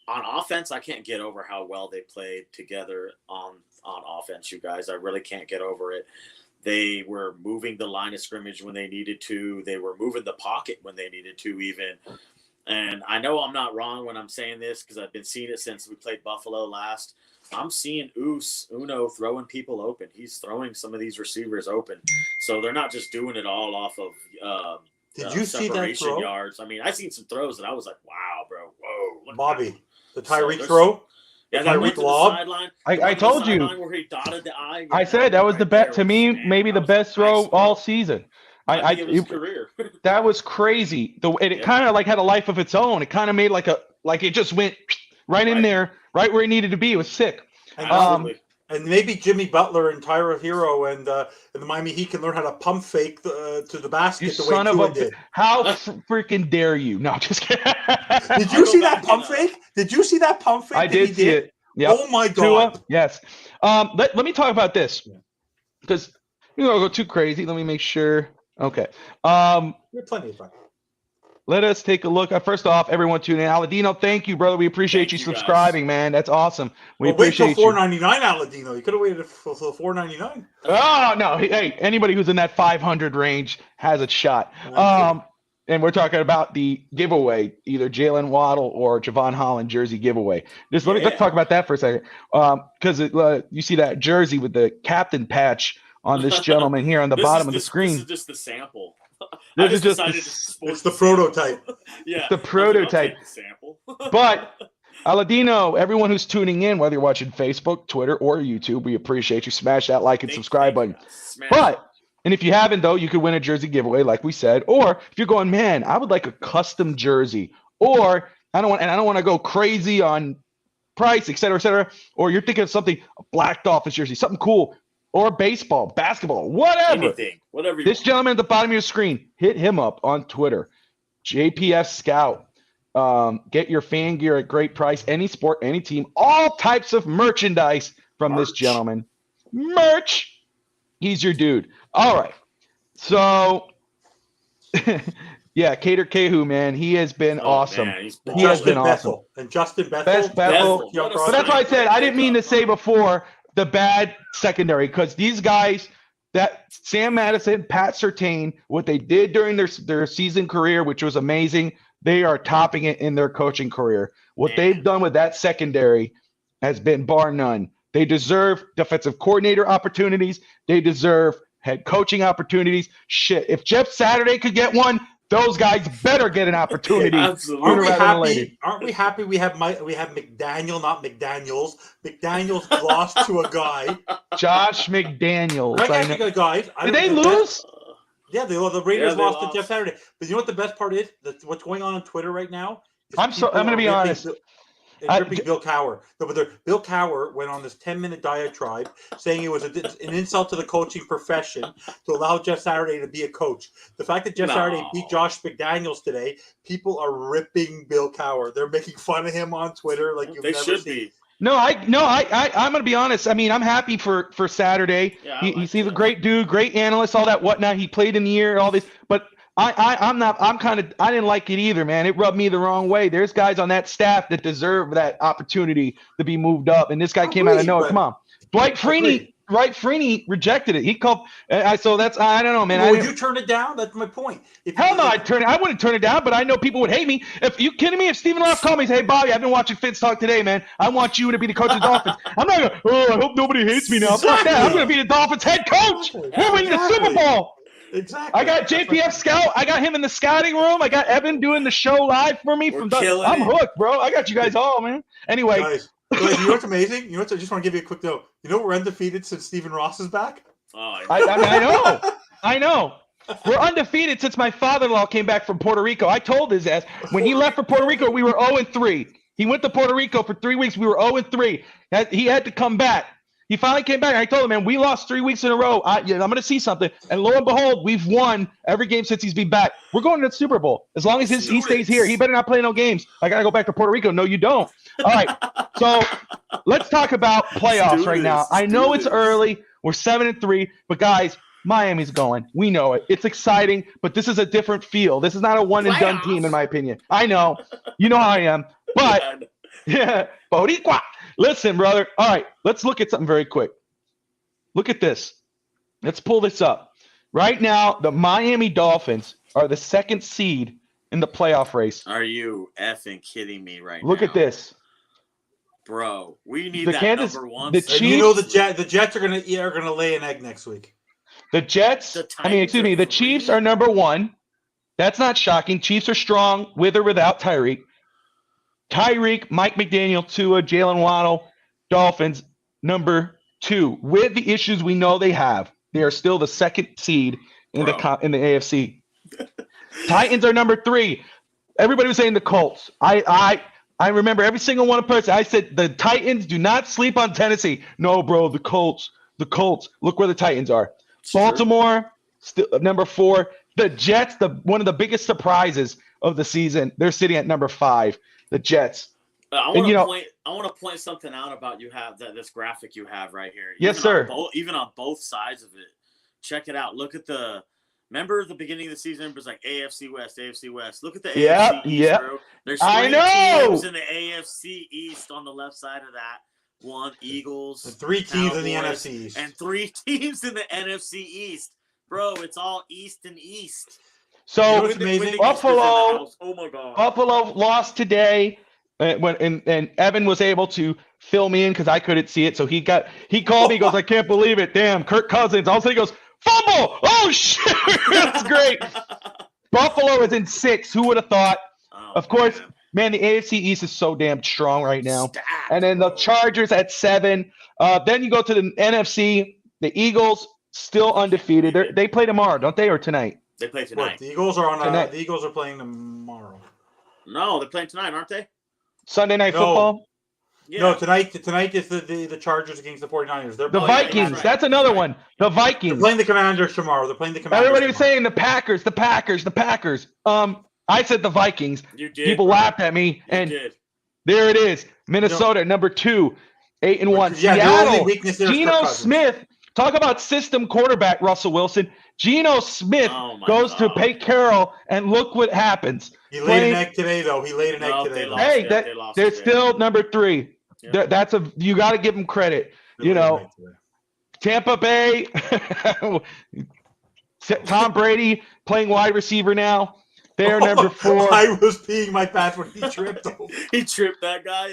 offense, I can't get over how well they played together on offense, you guys. I really can't get over it. They were moving the line of scrimmage when they needed to. They were moving the pocket when they needed to even. And I know I'm not wrong when I'm saying this, because I've been seeing it since we played Buffalo last. I'm seeing Uno throwing people open. He's throwing some of these receivers open. So they're not just doing it all off of Did you see that throw? Yards. I mean, I seen some throws that I was like, wow, bro. Whoa. Bobby, the Tyreek throw? Yeah, that went to the sideline. I told you. Where he dotted the I. I said that was the best, to me, maybe the best throw all season. I think it was his career. That was crazy. It kind of like had a life of its own. It kind of made like it just went right in there, right where it needed to be. It was sick. And maybe Jimmy Butler and Tyra Hero and the Miami Heat can learn how to pump fake to the basket the way Tua did. How freaking dare you? No, just kidding. Did you see that pump fake? Did you see that pump fake? I did see it. Yep. Oh my God. Tua, yes. Let me talk about this because you don't go too crazy. Let me make sure. Okay. We have plenty of time. Let us take a look. First off, everyone tuning in. Aladino, thank you, brother. We appreciate you subscribing, man. That's awesome. We appreciate you. Wait till $4.99, Aladino. You could have waited for $4.99. Oh, no. Hey, anybody who's in that 500 range has a shot. And we're talking about the giveaway, either Jalen Waddle or Javon Holland jersey giveaway. Let's talk about that for a second. Because you see that jersey with the captain patch on this gentleman here on the bottom of the screen. This is just the sample. It's the prototype. Yeah, the prototype. Sample. But Aladino, everyone who's tuning in, whether you're watching Facebook, Twitter, or YouTube, we appreciate you. Smash that like and subscribe button. And if you haven't, though, you could win a jersey giveaway, like we said. Or if you're going, man, I would like a custom jersey, or I don't want to go crazy on price, et cetera, or you're thinking of something, a Black Dolphins jersey, something cool. Or baseball, basketball, whatever. Anything, whatever. This gentleman at the bottom of your screen, hit him up on Twitter. JPF Scout. Get your fan gear at great price. Any sport, any team, all types of merchandise from this gentleman. Merch. He's your dude. All right. So, yeah, Cater Kehu, man, he has been awesome. Man, he has been awesome. And Justin Bethel. But that's why I said I didn't mean to say before the bad secondary, because these guys, that Sam Madison, Pat Surtain, what they did during their season career, which was amazing, they are topping it in their coaching career. What they've done with that secondary has been bar none. They deserve defensive coordinator opportunities. They deserve head coaching opportunities. Shit, if Jeff Saturday could get one, those guys better get an opportunity. Absolutely. Aren't we happy we have McDaniel, not McDaniels? McDaniels lost to a guy. Josh McDaniels. Did they lose? Yeah, the Raiders lost to Jeff Saturday. But you know what the best part is? What's going on Twitter right now? I'm going to be honest. Ripping Bill Cowher. Bill Cowher went on this 10-minute diatribe saying it was an insult to the coaching profession to allow Jeff Saturday to be a coach. The fact that Jeff Saturday beat Josh McDaniels today, people are ripping Bill Cowher. They're making fun of him on Twitter like you've never seen. I'm going to be honest. I mean, I'm happy for Saturday. Yeah, he's a great dude, great analyst, all that whatnot. He played in the year, all this, but I didn't like it either, man. It rubbed me the wrong way. There's guys on that staff that deserve that opportunity to be moved up, and this guy came out of nowhere. Come on, Dwight Freeney rejected it. He called. So that's I don't know, man. Well, would you turn it down? That's my point. Hell no, I wouldn't turn it down, but I know people would hate me. If you kidding me? If Stephen Ross called me and said, "Hey, Bobby, I've been watching Fitz talk today, man. I want you to be the coach of the Dolphins." I'm not going. Oh, I hope nobody hates me now. Fuck that. I'm going to be the Dolphins head coach. We're winning the Super Bowl. Exactly. I got JPF Scout. I got him in the scouting room. I got Evan doing the show live for me. I'm hooked, bro. I got you guys all, man. Anyway. Nice. You know what's amazing? I just want to give you a quick note. You know we're undefeated since Stephen Ross is back? I know. We're undefeated since my father-in-law came back from Puerto Rico. I told his ass when he left for Puerto Rico, we were 0-3. He went to Puerto Rico for 3 weeks. We were 0-3. He had to come back. He finally came back. I told him, man, we lost 3 weeks in a row. I'm going to see something. And lo and behold, we've won every game since he's been back. We're going to the Super Bowl. As long as he stays here, he better not play no games. I got to go back to Puerto Rico. No, you don't. All right. So let's talk about playoffs right now. I know it's early. We're 7-3. But, guys, Miami's going. We know it. It's exciting, but this is a different feel. This is not a one-and-done team, in my opinion. I know. You know how I am. But, yeah, Boricua. Listen, brother. All right, let's look at something very quick. Look at this. Let's pull this up. Right now, the Miami Dolphins are the second seed in the playoff race. Are you effing kidding me right now? Look at this. Bro, we need number one. The Chiefs, you know the Jets are gonna lay an egg next week. The Jets, the Chiefs are number one. That's not shocking. Chiefs are strong with or without Tyreek. Mike McDaniel, Tua, Jalen Waddle, Dolphins, number two. With the issues we know they have, they are still the second seed in the AFC. Titans are number 3. Everybody was saying the Colts. I remember every single one person. I said the Titans, do not sleep on Tennessee. No, bro, the Colts. Look where the Titans are. Baltimore, still number 4. The Jets, one of the biggest surprises of the season. They're sitting at number 5. The Jets. I want to point something out about this graphic you have right here. Yes, sir. Even on both sides of it. Check it out. Look at remember the beginning of the season, it was like AFC West. Look at the AFC East, bro. There's 3 teams in the AFC East on the left side of that. 1, Eagles. And 3 teams in the Cowboys, NFC East. And 3 teams in the NFC East. Bro, it's all East and East. So, amazing? Buffalo, oh my God. Buffalo lost today. And Evan was able to fill me in because I couldn't see it. So he called me. He goes, I can't believe it. Damn, Kirk Cousins. All of a sudden he goes, fumble. Oh, shit. That's great. Buffalo is in 6. Who would have thought? Oh, of course, man, the AFC East is so damn strong right now. Stacked, and then the Chargers at 7. Then you go to the NFC. The Eagles still undefeated. They play tomorrow, don't they, or tonight? They play tonight. What, the Eagles are tonight. The Eagles are playing tomorrow. No, they're playing tonight, aren't they? Sunday Night Football? Yeah. No, tonight is the Chargers against the 49ers. They're The playing Vikings. That's another one. The Vikings. They're playing the Commanders tomorrow. Everybody was saying the Packers. I said the Vikings. You did. People laughed at me, and there it is. Minnesota, number 2, 8-1. Yeah, Seattle, the only weakness there is Geno Kirk Cousins. Smith. Talk about system quarterback, Russell Wilson. Geno Smith goes to Pete Carroll, and look what happens. He laid an egg today, though. They're still number 3. Yep. You got to give them credit. Tampa Bay, Tom Brady playing wide receiver now. They're number 4. I was peeing my pants when he tripped. He tripped that guy.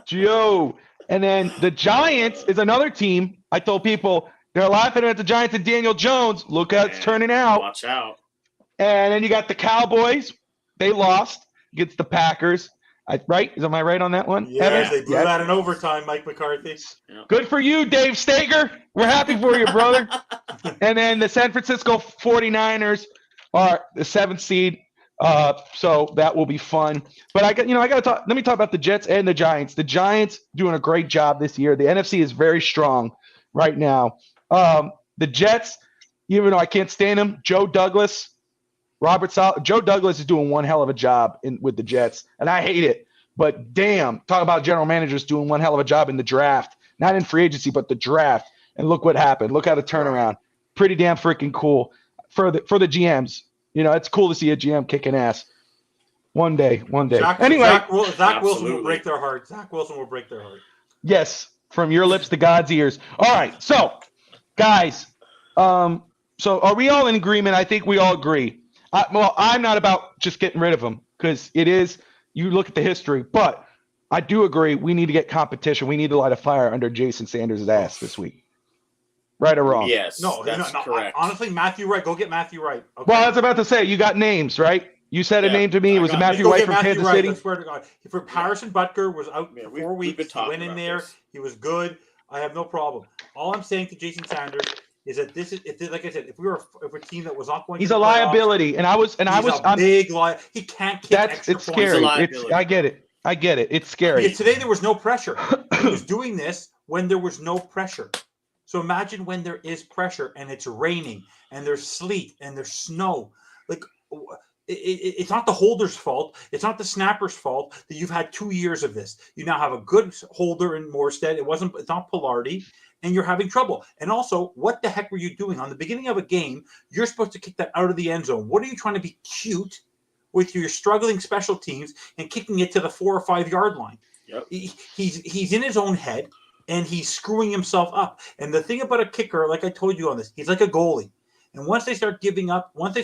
Joe. And then the Giants is another team. I told people they're laughing at the Giants and Daniel Jones. Look how it's turning out. Watch out. And then you got the Cowboys. They lost against the Packers. Right? Am I right on that one? Yes, they blew that in overtime, Mike McCarthy. Yeah. Good for you, Dave Stager. We're happy for you, brother. And then the San Francisco 49ers are the 7th seed. So that will be fun. But I got to talk. Let me talk about the Jets and the Giants. The Giants doing a great job this year. The NFC is very strong right now. The Jets, even though I can't stand them, Joe Douglas is doing one hell of a job with the Jets, and I hate it. But damn, talk about general managers doing one hell of a job in the draft, not in free agency, but the draft. And look what happened. Look how the turnaround. Pretty damn freaking cool for the GMs. It's cool to see a GM kicking ass. One day. Zach Wilson will break their heart. Yes, from your lips to God's ears. All right, so guys, so are we all in agreement? I think we all agree. I'm not about just getting rid of them because it is. You look at the history, but I do agree we need to get competition. We need to light a fire under Jason Sanders' ass this week. Right or wrong? Yes, that's correct. Honestly, Matthew Wright. Go get Matthew Wright. Okay? Well, I was about to say, you got names, right? You said a name to me. It was Matthew Wright from Kansas City. I swear to God. Harrison Butker was out for 4 weeks. He went in there. He was good. I have no problem. All I'm saying to Jason Sanders is that like I said, if we're a team that was not going, he's a liability, and I'm big liability. He can't kick extra it's scary. I get it. It's scary. Today there was no pressure. He was doing this when there was no pressure. So imagine when there is pressure and it's raining and there's sleet and there's snow. Like it's not the holder's fault. It's not the snapper's fault that you've had 2 years of this. You now have a good holder in Morstead. It's not Pilardi, and you're having trouble. And also, what the heck were you doing on the beginning of a game? You're supposed to kick that out of the end zone. What are you trying to be cute with your struggling special teams and kicking it to the 4 or 5 yard line? Yep. He's in his own head. And he's screwing himself up. And the thing about a kicker, like I told you on this, he's like a goalie. And once they start giving up, once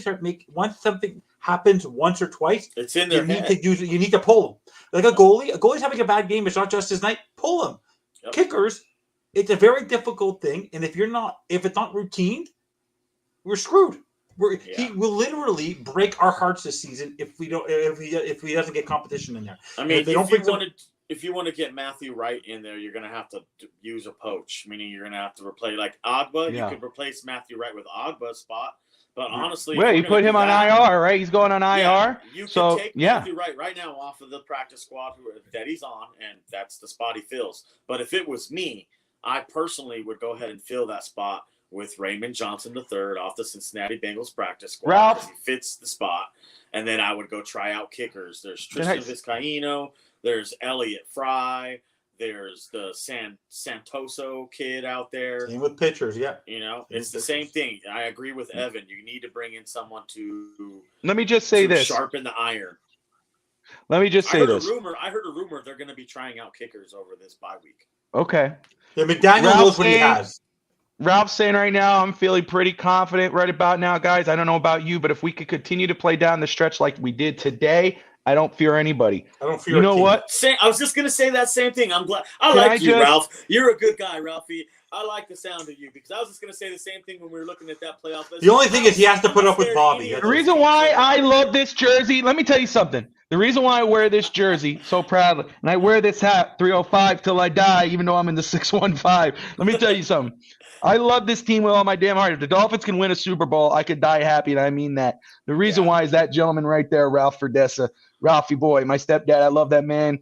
something happens once or twice, it's in their head. You need to pull him. Like a goalie's having a bad game. It's not just his night. Pull him. Yep. Kickers, it's a very difficult thing. And if it's not routine, we're screwed. He will literally break our hearts this season if he doesn't get competition in there. I mean, if you want to get Matthew Wright in there, you're going to have to use a poach, meaning you're going to have to replace like Agba. Yeah. You could replace Matthew Wright with Agba's spot, But honestly, Well, you put him on IR, right? He's going on IR. Yeah, you can take yeah. Matthew right now off of the practice squad that he's on, and that's the spot he fills. But if it was me, I personally would go ahead and fill that spot with Raymond Johnson III off the Cincinnati Bengals practice squad. Ralph, he fits the spot. And then I would go try out kickers. There's Tristan Vizcaíno. There's Elliott Fry. There's the Santoso kid out there. Same with pitchers, yeah. You know, it's the same thing. I agree with Evan. You need to bring in someone to let me just say this. Sharpen the iron. Let me just say this. I heard a rumor they're going to be trying out kickers over this bye week. Okay. Yeah, McDaniel knows what he has. Ralph's saying right now, I'm feeling pretty confident right about now, guys. I don't know about you, but if we could continue to play down the stretch like we did today, I don't fear anybody. I don't fear. You know what? I was just gonna say that same thing. I'm glad. Ralph. You're a good guy, Ralphie. I like the sound of you because I was just gonna say the same thing when we were looking at that playoff. The only thing is he has to put up with Bobby. The reason why I love this jersey, let me tell you something. The reason why I wear this jersey so proudly, and I wear this hat 305 till I die, even though I'm in the 615. Let me tell you something. I love this team with all my damn heart. If the Dolphins can win a Super Bowl, I could die happy, and I mean that. The reason why is that gentleman right there, Ralph Ferdessa. Ralphie boy, my stepdad. I love that man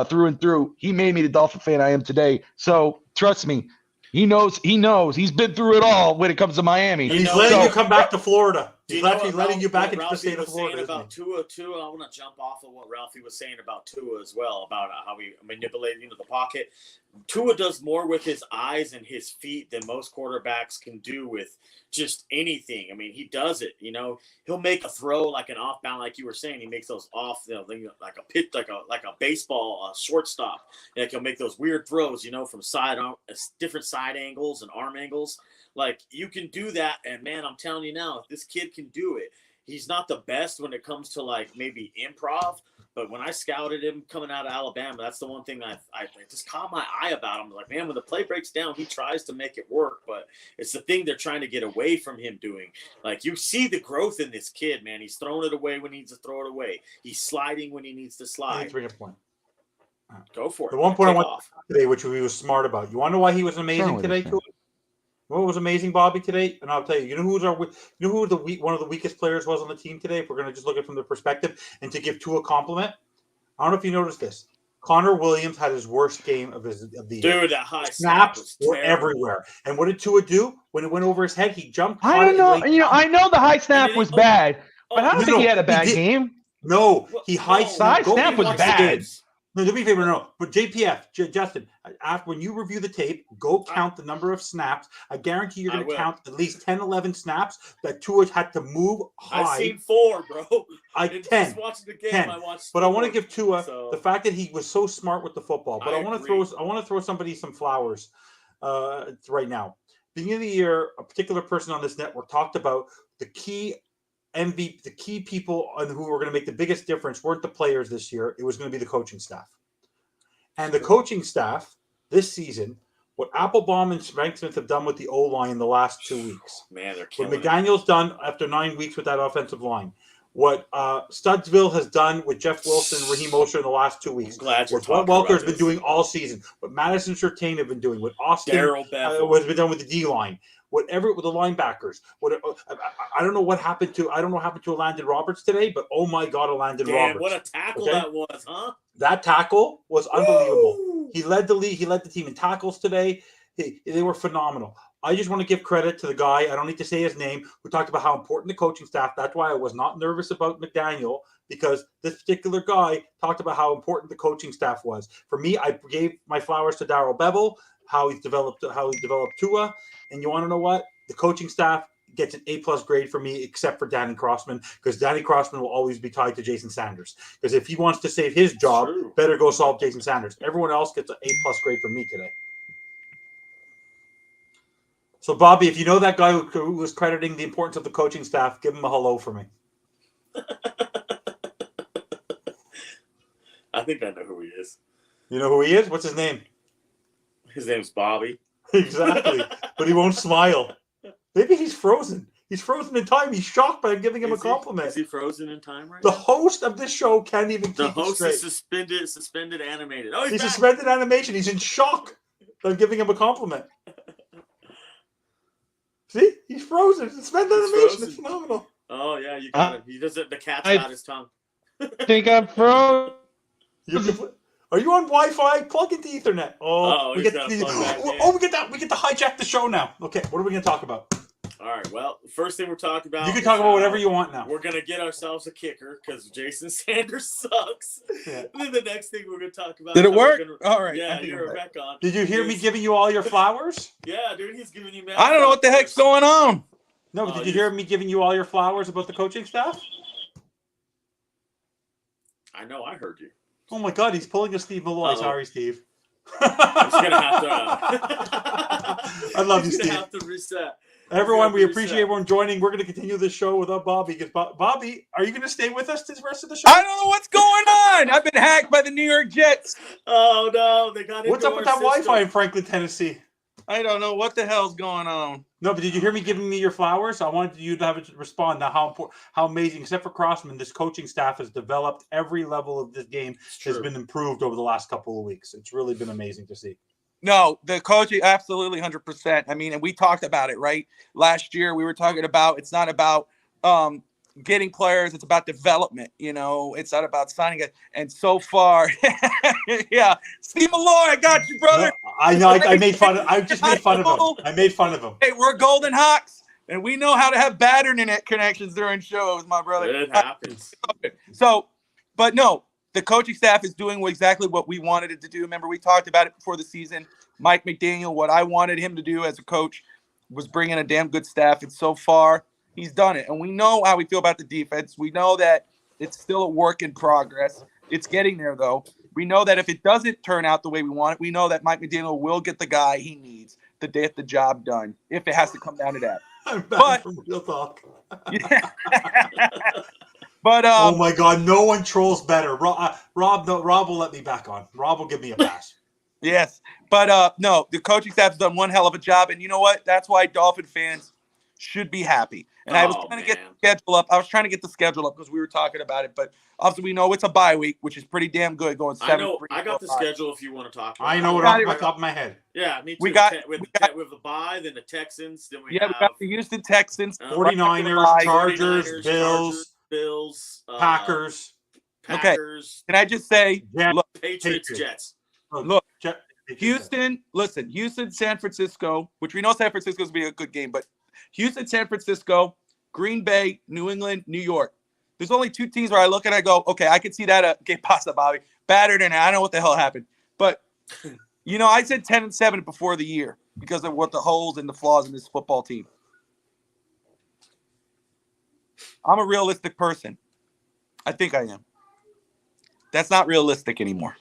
through and through. He made me the Dolphin fan I am today. So trust me, he knows. He's been through it all when it comes to Miami. And he's letting you come back to Florida. He's letting you back into the Ralphie state of Florida. About Tua too. I want to jump off of what Ralphie was saying about Tua as well, about how he manipulated into the pocket. Tua does more with his eyes and his feet than most quarterbacks can do with just anything. I mean, he does it. You know, he'll make a throw like an off bound, like you were saying. He makes those off, like a pitch, like a baseball shortstop. Like he'll make those weird throws, from different side angles and arm angles. Like you can do that, and man, I'm telling you now, if this kid can do it, he's not the best when it comes to like maybe improv. But when I scouted him coming out of Alabama, that's the one thing I just caught my eye about him. Like, man, when the play breaks down, he tries to make it work, but it's the thing they're trying to get away from him doing. Like, you see the growth in this kid, man. He's throwing it away when he needs to throw it away. He's sliding when he needs to slide. Go for it. The one point I want today, which he was smart about. You want to know why he was amazing today? What was amazing, Bobby, today? And I'll tell you. You know who one of the weakest players was on the team today? If we're going to just look at it from the perspective, and to give Tua a compliment, I don't know if you noticed this. Connor Williams had his worst game of the year. Dude, that high snaps were everywhere. And what did Tua do when it went over his head? He jumped. I don't know. I know the high snap was bad, but I don't think he had a bad game. No, the high snap was bad. No, do me a favor, no. But JPF, Justin, after when you review the tape, go count the number of snaps. I guarantee you're going to count at least 10, 11 snaps that Tua had to move high. I've seen 4, bro. 10. Just watching the game, 10. I watched. But I want to give Tua the fact that he was so smart with the football. But I want to throw somebody some flowers right now. Beginning of the year, a particular person on this network talked about the key MVP, the key people who were going to make the biggest difference weren't the players this year. It was going to be the coaching staff. And the coaching staff this season, what Applebaum and Frank Smith have done with the O-line in the last 2 weeks. Man, they're killing what McDaniel's done after 9 weeks with that offensive line. What Studsville has done with Jeff Wilson and Raheem Mostert in the last 2 weeks. What Welker's been doing all season. What Madison Surtain have been doing. What Austin has been done with the D-line. With the linebackers, I don't know what happened to Landon Roberts today, but oh my God, Landon Roberts! What a tackle that was, huh? That tackle was unbelievable. Woo! He led the league. He led the team in tackles today. They were phenomenal. I just want to give credit to the guy. I don't need to say his name. Who talked about how important the coaching staff. That's why I was not nervous about McDaniel, because this particular guy talked about how important the coaching staff was. For me, I gave my flowers to Darrell Bevel. How he developed Tua, and you want to know what? The coaching staff gets an A+ grade for me, except for Danny Crossman, because Danny Crossman will always be tied to Jason Sanders. Because if he wants to save his job, better go solve Jason Sanders. Everyone else gets an A+ grade from me today. So, Bobby, if you know that guy who was crediting the importance of the coaching staff, give him a hello for me. I think I know who he is. You know who he is? What's his name? His name's Bobby. Exactly. But he won't smile. Maybe he's frozen. He's frozen in time. He's shocked by giving him a compliment. Is he frozen in time right now? The host of this show can't even keep The host straight. is suspended animated. Oh, he's suspended animation. He's in shock. I'm giving him a compliment. See? He's frozen. Suspend He's animation. frozen. It's phenomenal. Oh yeah, you got him. He doesn't. The cat's I- got his tongue. think I'm frozen. Are you on Wi-Fi? Plug into Ethernet. Oh, we he's get gotta plug back in. we get that. We get to hijack the show now. Okay, what are we going to talk about? All right. Well, first thing we're talking about. You can talk about whatever you want now. We're gonna get ourselves a kicker because Jason Sanders sucks. Yeah. And then the next thing we're gonna talk about. Did it is how we're work? gonna- All right. I Yeah, think you're I'm back on. Did you hear me giving you all your flowers? Yeah, dude, he's giving you. I don't know what the heck's going on. No, but Oh, did you hear me giving you all your flowers about the coaching staff? I know. I heard you. Oh my God, he's pulling a Steve Malloy. Uh-oh. Sorry, Steve. I'm just gonna have to. I love you, He's gonna Steve. have to reset. Everyone, we Reset. appreciate everyone joining. We're going to continue this show without Bobby. Because Bobby, are you going to stay with us this rest of the show? I don't know what's going on. I've been hacked by the New York Jets. Oh no, they got. What's up with that Wi-Fi in Franklin, Tennessee? I don't know what the hell's going on. No, but did you hear me giving me your flowers? I wanted you to have it respond now. How amazing, except for Crossman, this coaching staff has developed. Every level of this game has been improved over the last couple of weeks. It's really been amazing to see. No, the coaching, absolutely 100%. I mean, and we talked about it, right? Last year, we were talking about it's not about getting players. It's about development, you know. It's not about signing it. And so far, yeah. Steve Malloy, I got you, brother. No, I know. I made fun of. I just made fun of him. I made fun of him. Hey, we're Golden Hawks, and we know how to have bad internet connections during shows, my brother. It happens. So, but no, the coaching staff is doing exactly what we wanted it to do. Remember, we talked about it before the season. Mike McDaniel, what I wanted him to do as a coach was bring in a damn good staff. And so far, he's done it. And we know how we feel about the defense. We know that it's still a work in progress. It's getting there, though. We know that if it doesn't turn out the way we want it, we know that Mike McDaniel will get the guy he needs to get the job done, if it has to come down to that. I'm back from real talk. Yeah. But oh my God, no one trolls better. Rob will let me back on. Rob will give me a pass. Yes, but no, the coaching staff's done one hell of a job, and you know what? That's why Dolphin fans should be happy. And I was trying to get the schedule up. I was trying to get the schedule up because we were talking about it, but obviously we know it's a bye week, which is pretty damn good. Going 7. I know. I got the schedule if you want to talk about I it. know it off the top of my head. Yeah, me too. We got with the bye, then the Texans, then we got the Houston Texans, 49ers, Chargers, Bills, Packers. Okay. Can I just say, look, Patriots, Jets. Look, Houston, listen, Houston, San Francisco, which we know San Francisco is going to be a good game, but Houston, San Francisco, Green Bay, New England, New York. There's only 2 teams where I look and I go, okay, I can see that. Que pasa, Bobby? Battered and I don't know what the hell happened. But, you know, I said 10-7 before the year because of what the holes and the flaws in this football team. I'm a realistic person. I think I am. That's not realistic anymore.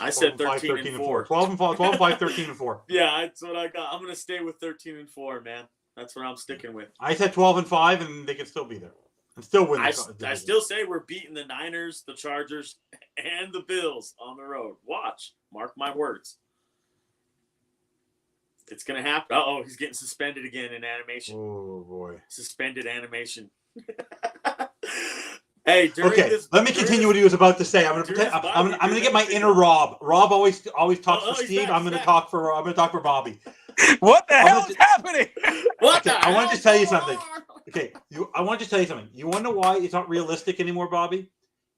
I said 13-4. 12-5, 13-4. Yeah, that's what I got. I'm going to stay with 13-4, man. That's what I'm sticking with. I said 12-5, and they can still be there and still win. I still say we're beating the Niners, the Chargers, and the Bills on the road. Watch. Mark my words. It's going to happen. Uh-oh, he's getting suspended again in animation. Oh, boy. Suspended animation. Hey, let me continue what he was about to say. I'm going to get my inner Rob. Rob always talks for Steve. I'm going to talk for Bobby. What the hell is happening? I want to just tell you something. Okay, I want to just tell you something. You want to know why it's not realistic anymore, Bobby?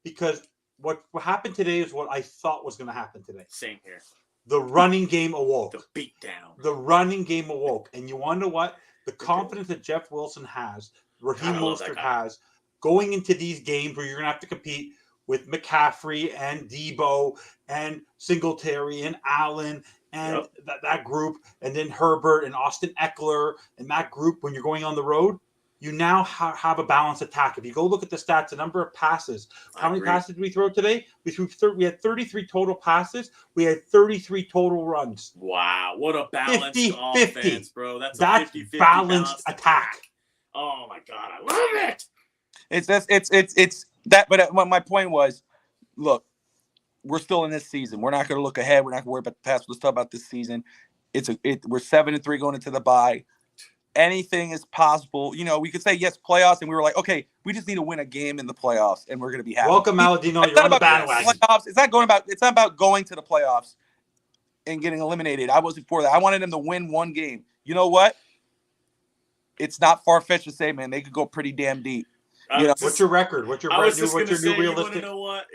Because what happened today is what I thought was going to happen today. Same here. The running game awoke. The beatdown. The running game awoke. And you wonder what? The confidence that Jeff Wilson has, Raheem Mostert has, going into these games where you're going to have to compete with McCaffrey and Debo and Singletary and Allen and that group, and then Herbert and Austin Eckler and that group, when you're going on the road, you now have a balanced attack. If you go look at the stats, the number of passes, how many passes did we throw today? We had 33 total passes. We had 33 total runs. Wow, what a balanced offense, bro. That's a 50-50 balanced attack. Oh my God, I love it. It's that. But my point was, look, we're still in this season. We're not going to look ahead. We're not going to worry about the past. Let's talk about this season. We're 7-3 going into the bye. Anything is possible. You know, we could say yes, playoffs, and we were like, okay, we just need to win a game in the playoffs, and we're going to be happy. Welcome, Aladino. You're on the bandwagon. Playoffs. It's not about going to the playoffs and getting eliminated. I wasn't for that. I wanted them to win one game. You know what? it's not far-fetched to say, man, they could go pretty damn deep. You know, What's your record? What's your I was just what's gonna your new say, you want to realistic? know what?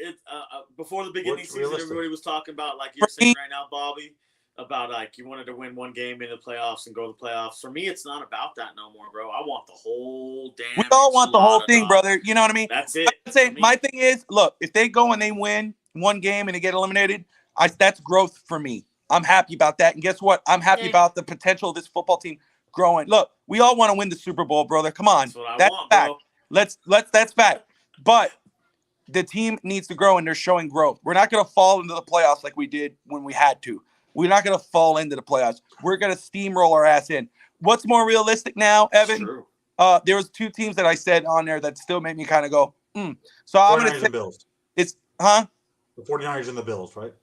Before the beginning What's season, realistic? everybody was talking about, like you're For saying me- right now, Bobby, about like you wanted to win one game in the playoffs and go to the playoffs. For me, it's not about that no more, bro. I want the whole damn. We all want the whole enchilada, thing, dog. brother. You know what I mean? That's it. I'd say for me. my thing is, look, if they go and they win one game and they get eliminated, that's growth for me. I'm happy about that. And guess what? I'm happy about the potential of this football team growing. Look, we all want to win the Super Bowl, brother. Come on. That's what I That's want, fact. bro. Let's that's fact. But the team needs to grow, and they're showing growth. We're not going to fall into the playoffs like we did when we had to. We're not going to fall into the playoffs. We're going to steamroll our ass in. What's more realistic now, Evan? True. There was 2 teams that I said on there that still made me kind of go, So I'm going to say the Bills. it's, The 49ers and the Bills, right?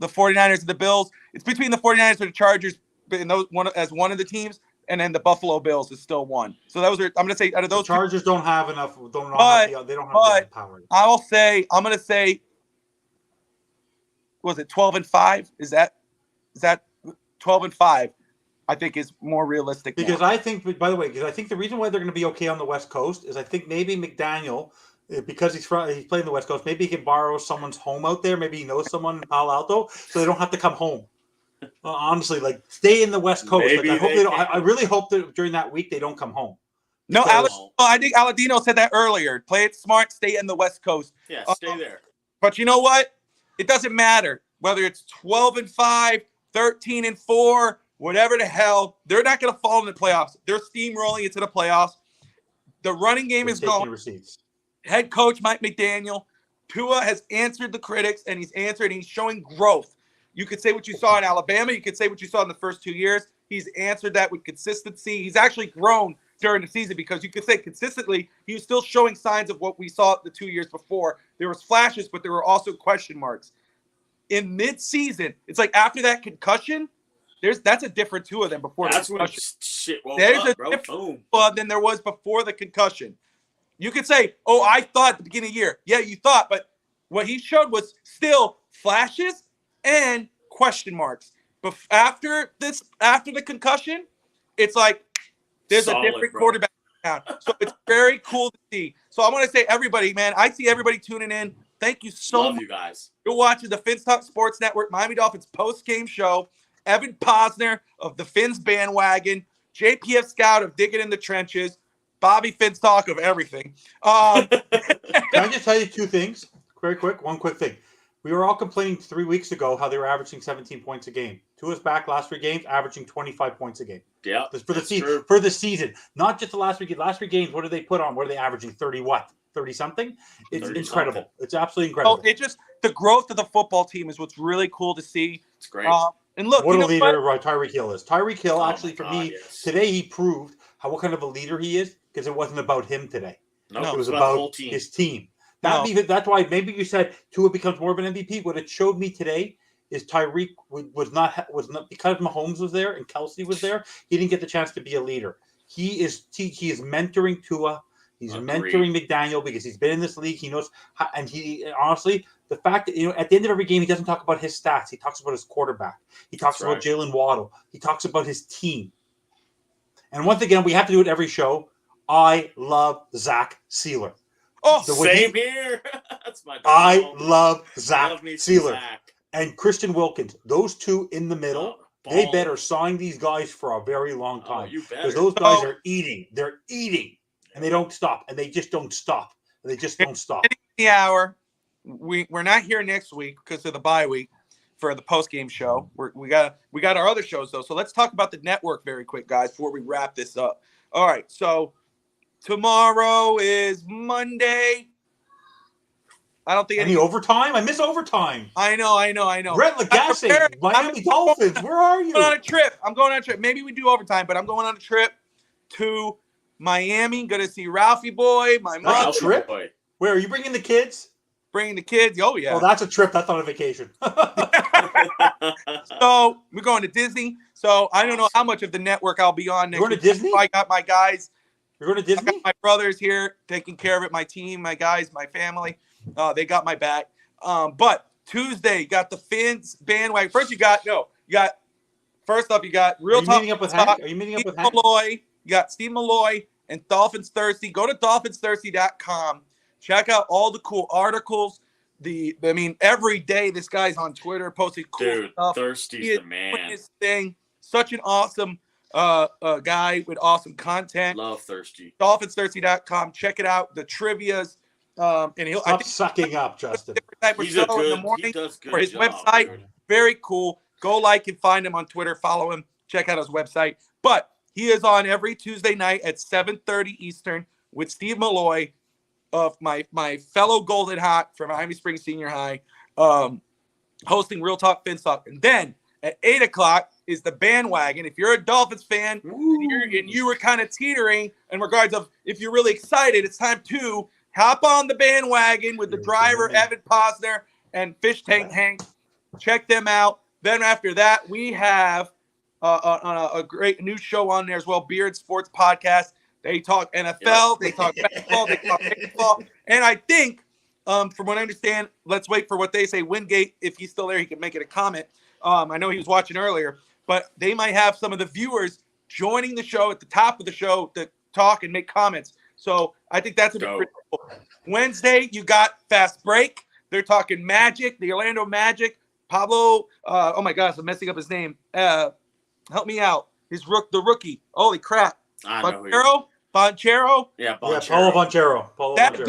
the 49ers and the Bills. It's between the 49ers and the Chargers and those one of the teams, and then the Buffalo Bills is still one. So that was I'm going to say out of those The Chargers don't have enough. They don't have the power. I'm going to say, was it 12-5? Is that 12-5? I think is more realistic. Because now. I think, by the way, I think the reason why they're going to be okay on the West Coast is I think maybe McDaniel, because he's playing the West Coast, maybe he can borrow someone's home out there. Maybe he knows someone in Palo Alto, so they don't have to come home. Honestly, like stay in the West Coast. Maybe Like, I really hope that during that week they don't come home. No, Because- I think Aladino said that earlier. Play it smart, stay in the West Coast. Yeah, stay there. But you know what? It doesn't matter whether it's 12-5, 13-4, whatever the hell. They're not going to fall in the playoffs. They're steamrolling into the playoffs. The running game is going. Receipts. Head coach Mike McDaniel. Tua has answered the critics, and he's showing growth. You could say what you saw in Alabama. You could say what you saw in the first 2 years. He's answered that with consistency. He's actually grown during the season because you could say consistently he was still showing signs of what we saw the 2 years before. There was flashes, but there were also question marks. In mid-season, it's like after that concussion, that's a different Tua than before. That's the when concussion. shit woke There's up, a bro. different Boom. Tua than there was before the concussion. You could say, "Oh, I thought at the beginning of the year." Yeah, you thought, but what he showed was still flashes and question marks. But after the concussion, it's like there's Solid, a different bro. quarterback now. So it's very cool to see. So I want to say, everybody, man, I see everybody tuning in. Thank you so Love much. you guys. You're watching the Fins Talk Sports Network, Miami Dolphins post-game show. Evan Posner of the Fins bandwagon, JPF Scout of Digging in the Trenches, Bobby Fins Talk of everything. Can I just tell you 2 things? Very quick. One quick thing. We were all complaining 3 weeks ago how they were averaging 17 points a game. Tua's back last 3 games, averaging 25 points a game. Yeah, For the season, not just the last 3 games. Last 3 games, what did they put on? What are they averaging? 30 something? It's 30 incredible. something. It's absolutely incredible. So it just the growth of the football team is what's really cool to see. it's great. And look, what you a know leader Tyreek Hill is. Tyreek Hill, Oh actually, my for God, me, yes. today he proved what kind of a leader he is because it wasn't about him today. No, It was the about whole team. his team. No. That's why maybe you said Tua becomes more of an MVP. What it showed me today is Tyreek was not because Mahomes was there and Kelsey was there. He didn't get the chance to be a leader. He is mentoring Tua. He's Agreed. mentoring McDaniel because he's been in this league. He knows how, and he honestly, the fact that at the end of every game he doesn't talk about his stats. He talks about his quarterback. He talks about Jalen Waddle. He talks about his team. And once again, we have to do it every show. I love Zach Sealer. Oh, Same here. That's my dog. I love Zach Love me some Sealer Zach. and Christian Wilkins. Those 2 in the middle, Oh, they ball. better sign these guys for a very long Oh, time you because better. those guys are eating. They're eating, and they don't stop, and they just don't stop. And they just don't stop. the hour. We're not here next week because of the bye week for the post game show. We got our other shows though. So let's talk about the network very quick, guys, before we wrap this up. All right. So tomorrow is Monday. I don't think Any overtime? I miss overtime. I know. Brett Lagasse, Miami Dolphins. Where are you? I'm going on a trip. Maybe we do overtime, but I'm going on a trip to Miami. Going to see Ralphie Boy, my mom. That's a trip? Boy. Where are you bringing the kids? Bringing the kids. Oh yeah. Oh, that's a trip. That's not a vacation. So we're going to Disney. So I don't know how much of the network I'll be on next You're going to week. Disney? I got my guys. You're going to I Disney? got my brothers here taking care of it. My team, my guys, my family. They got my back. But Tuesday, you got the Fins bandwagon. First, you got Real Are you Talk. meeting up with Hank? Are you meeting up with Hank? Malloy. You got Steve Malloy and Dolphins Thirsty. Go to dolphinsthirsty.com. Check out all the cool articles. Every day this guy's on Twitter posting cool stuff. Thirsty's the man. His thing. Such an awesome guy with awesome content. Love Thirsty. Dolphinsthirsty.com. Check it out. The trivias. And he'll Stop sucking up, Justin. He's a good, in the morning. He does good for his job, website. dude. Very cool. Go like and find him on Twitter. Follow him. Check out his website. But he is on every Tuesday night at 7:30 Eastern with Steve Malloy of my fellow Golden Hawk from Miami Springs Senior High, hosting Real Talk Fins Talk. And then at 8 o'clock is the bandwagon. If you're a Dolphins fan and you were kind of teetering in regards of if you're really excited, it's time to hop on the bandwagon with the driver, Evan Posner, and Fish Tank Hank. Check them out. Then after that, we have a great new show on there as well, Beard Sports Podcast. They talk NFL, they talk basketball, they talk baseball. And I think, from what I understand, let's wait for what they say. Wingate, if he's still there, he can make it a comment. I know he was watching earlier, but they might have some of the viewers joining the show at the top of the show to talk and make comments. So I think that's a bit pretty cool. Wednesday, you got Fast Break. They're talking Magic, the Orlando Magic. Pablo, oh my gosh, I'm messing up his name. Help me out. The rookie. Holy crap. Bonchero? Yeah, Paulo Bonchero. That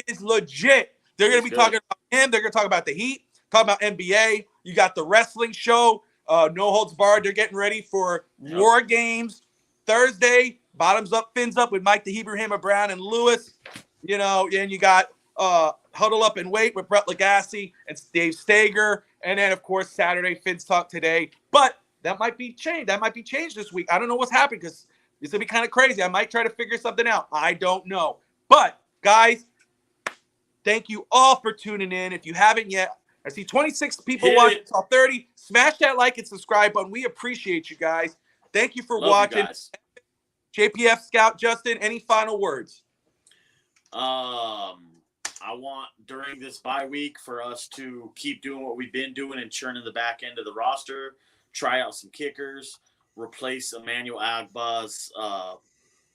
is legit. They're going to be talking about him. They're going to talk about the Heat, talk about NBA. You got the wrestling show, No Holds Barred. They're getting ready for War Games. Thursday, Bottoms Up, Fins Up with Mike the Hebrew Hammer Brown and Lewis. You know, and you got Huddle Up and Wait with Brett Lagasse and Dave Stager. And then, of course, Saturday, Fins Talk Today. But that might be changed. That might be changed this week. I don't know what's happened because it's going to be kind of crazy. I might try to figure something out. I don't know. But, guys, thank you all for tuning in. If you haven't yet, I see 26 people watching. Saw 30. Smash that like and subscribe button. We appreciate you guys. Thank you for watching. JPF Scout, Justin, any final words? I want during this bye week for us to keep doing what we've been doing and churning the back end of the roster, try out some kickers, replace Emmanuel Agba's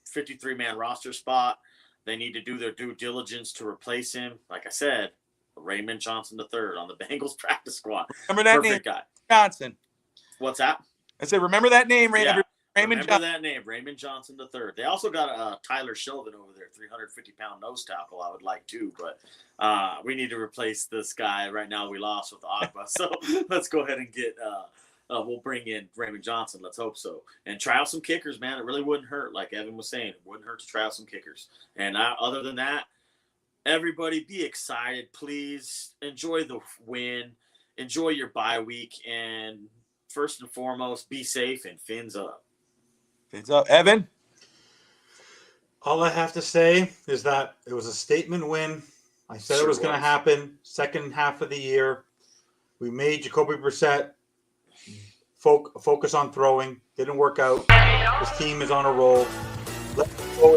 53-man roster spot. They need to do their due diligence to replace him. Like I said, Raymond Johnson III on the Bengals practice squad. Remember that Perfect name, guy. Johnson. What's that? I said, remember that name, Raymond. Yeah. Raymond Remember that name, Raymond Johnson III. They also got Tyler Shelvin over there, 350-pound nose tackle. I would like too, but we need to replace this guy. Right now, we lost with Agba, so let's go ahead and get. We'll bring in Raymond Johnson. Let's hope so, and try out some kickers, man. It really wouldn't hurt, like Evan was saying. It wouldn't hurt to try out some kickers. And other than that, everybody be excited, please. Enjoy the win. Enjoy your bye week, and first and foremost, be safe and fins up. Fins up, Evan. All I have to say is that it was a statement win. I said it was going to happen. Second half of the year, we made Jacoby Brissett focus on throwing. Didn't work out. This team is on a roll. Let's go.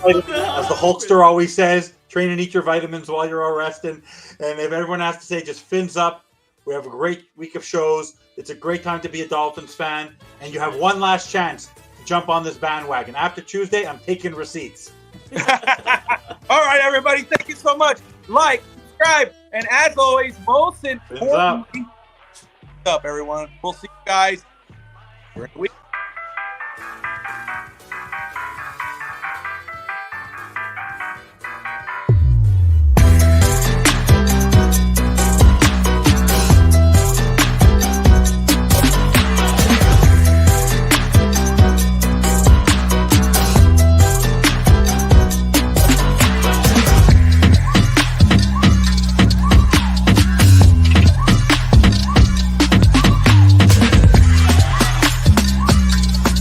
As the Hulkster always says, train and eat your vitamins while you're all resting. And if everyone has to say, just fins up. We have a great week of shows. It's a great time to be a Dolphins fan. And you have one last chance to jump on this bandwagon. After Tuesday, I'm taking receipts. All right, everybody. Thank you so much. Like, subscribe, and as always, most importantly, up, everyone. We'll see you guys during the week.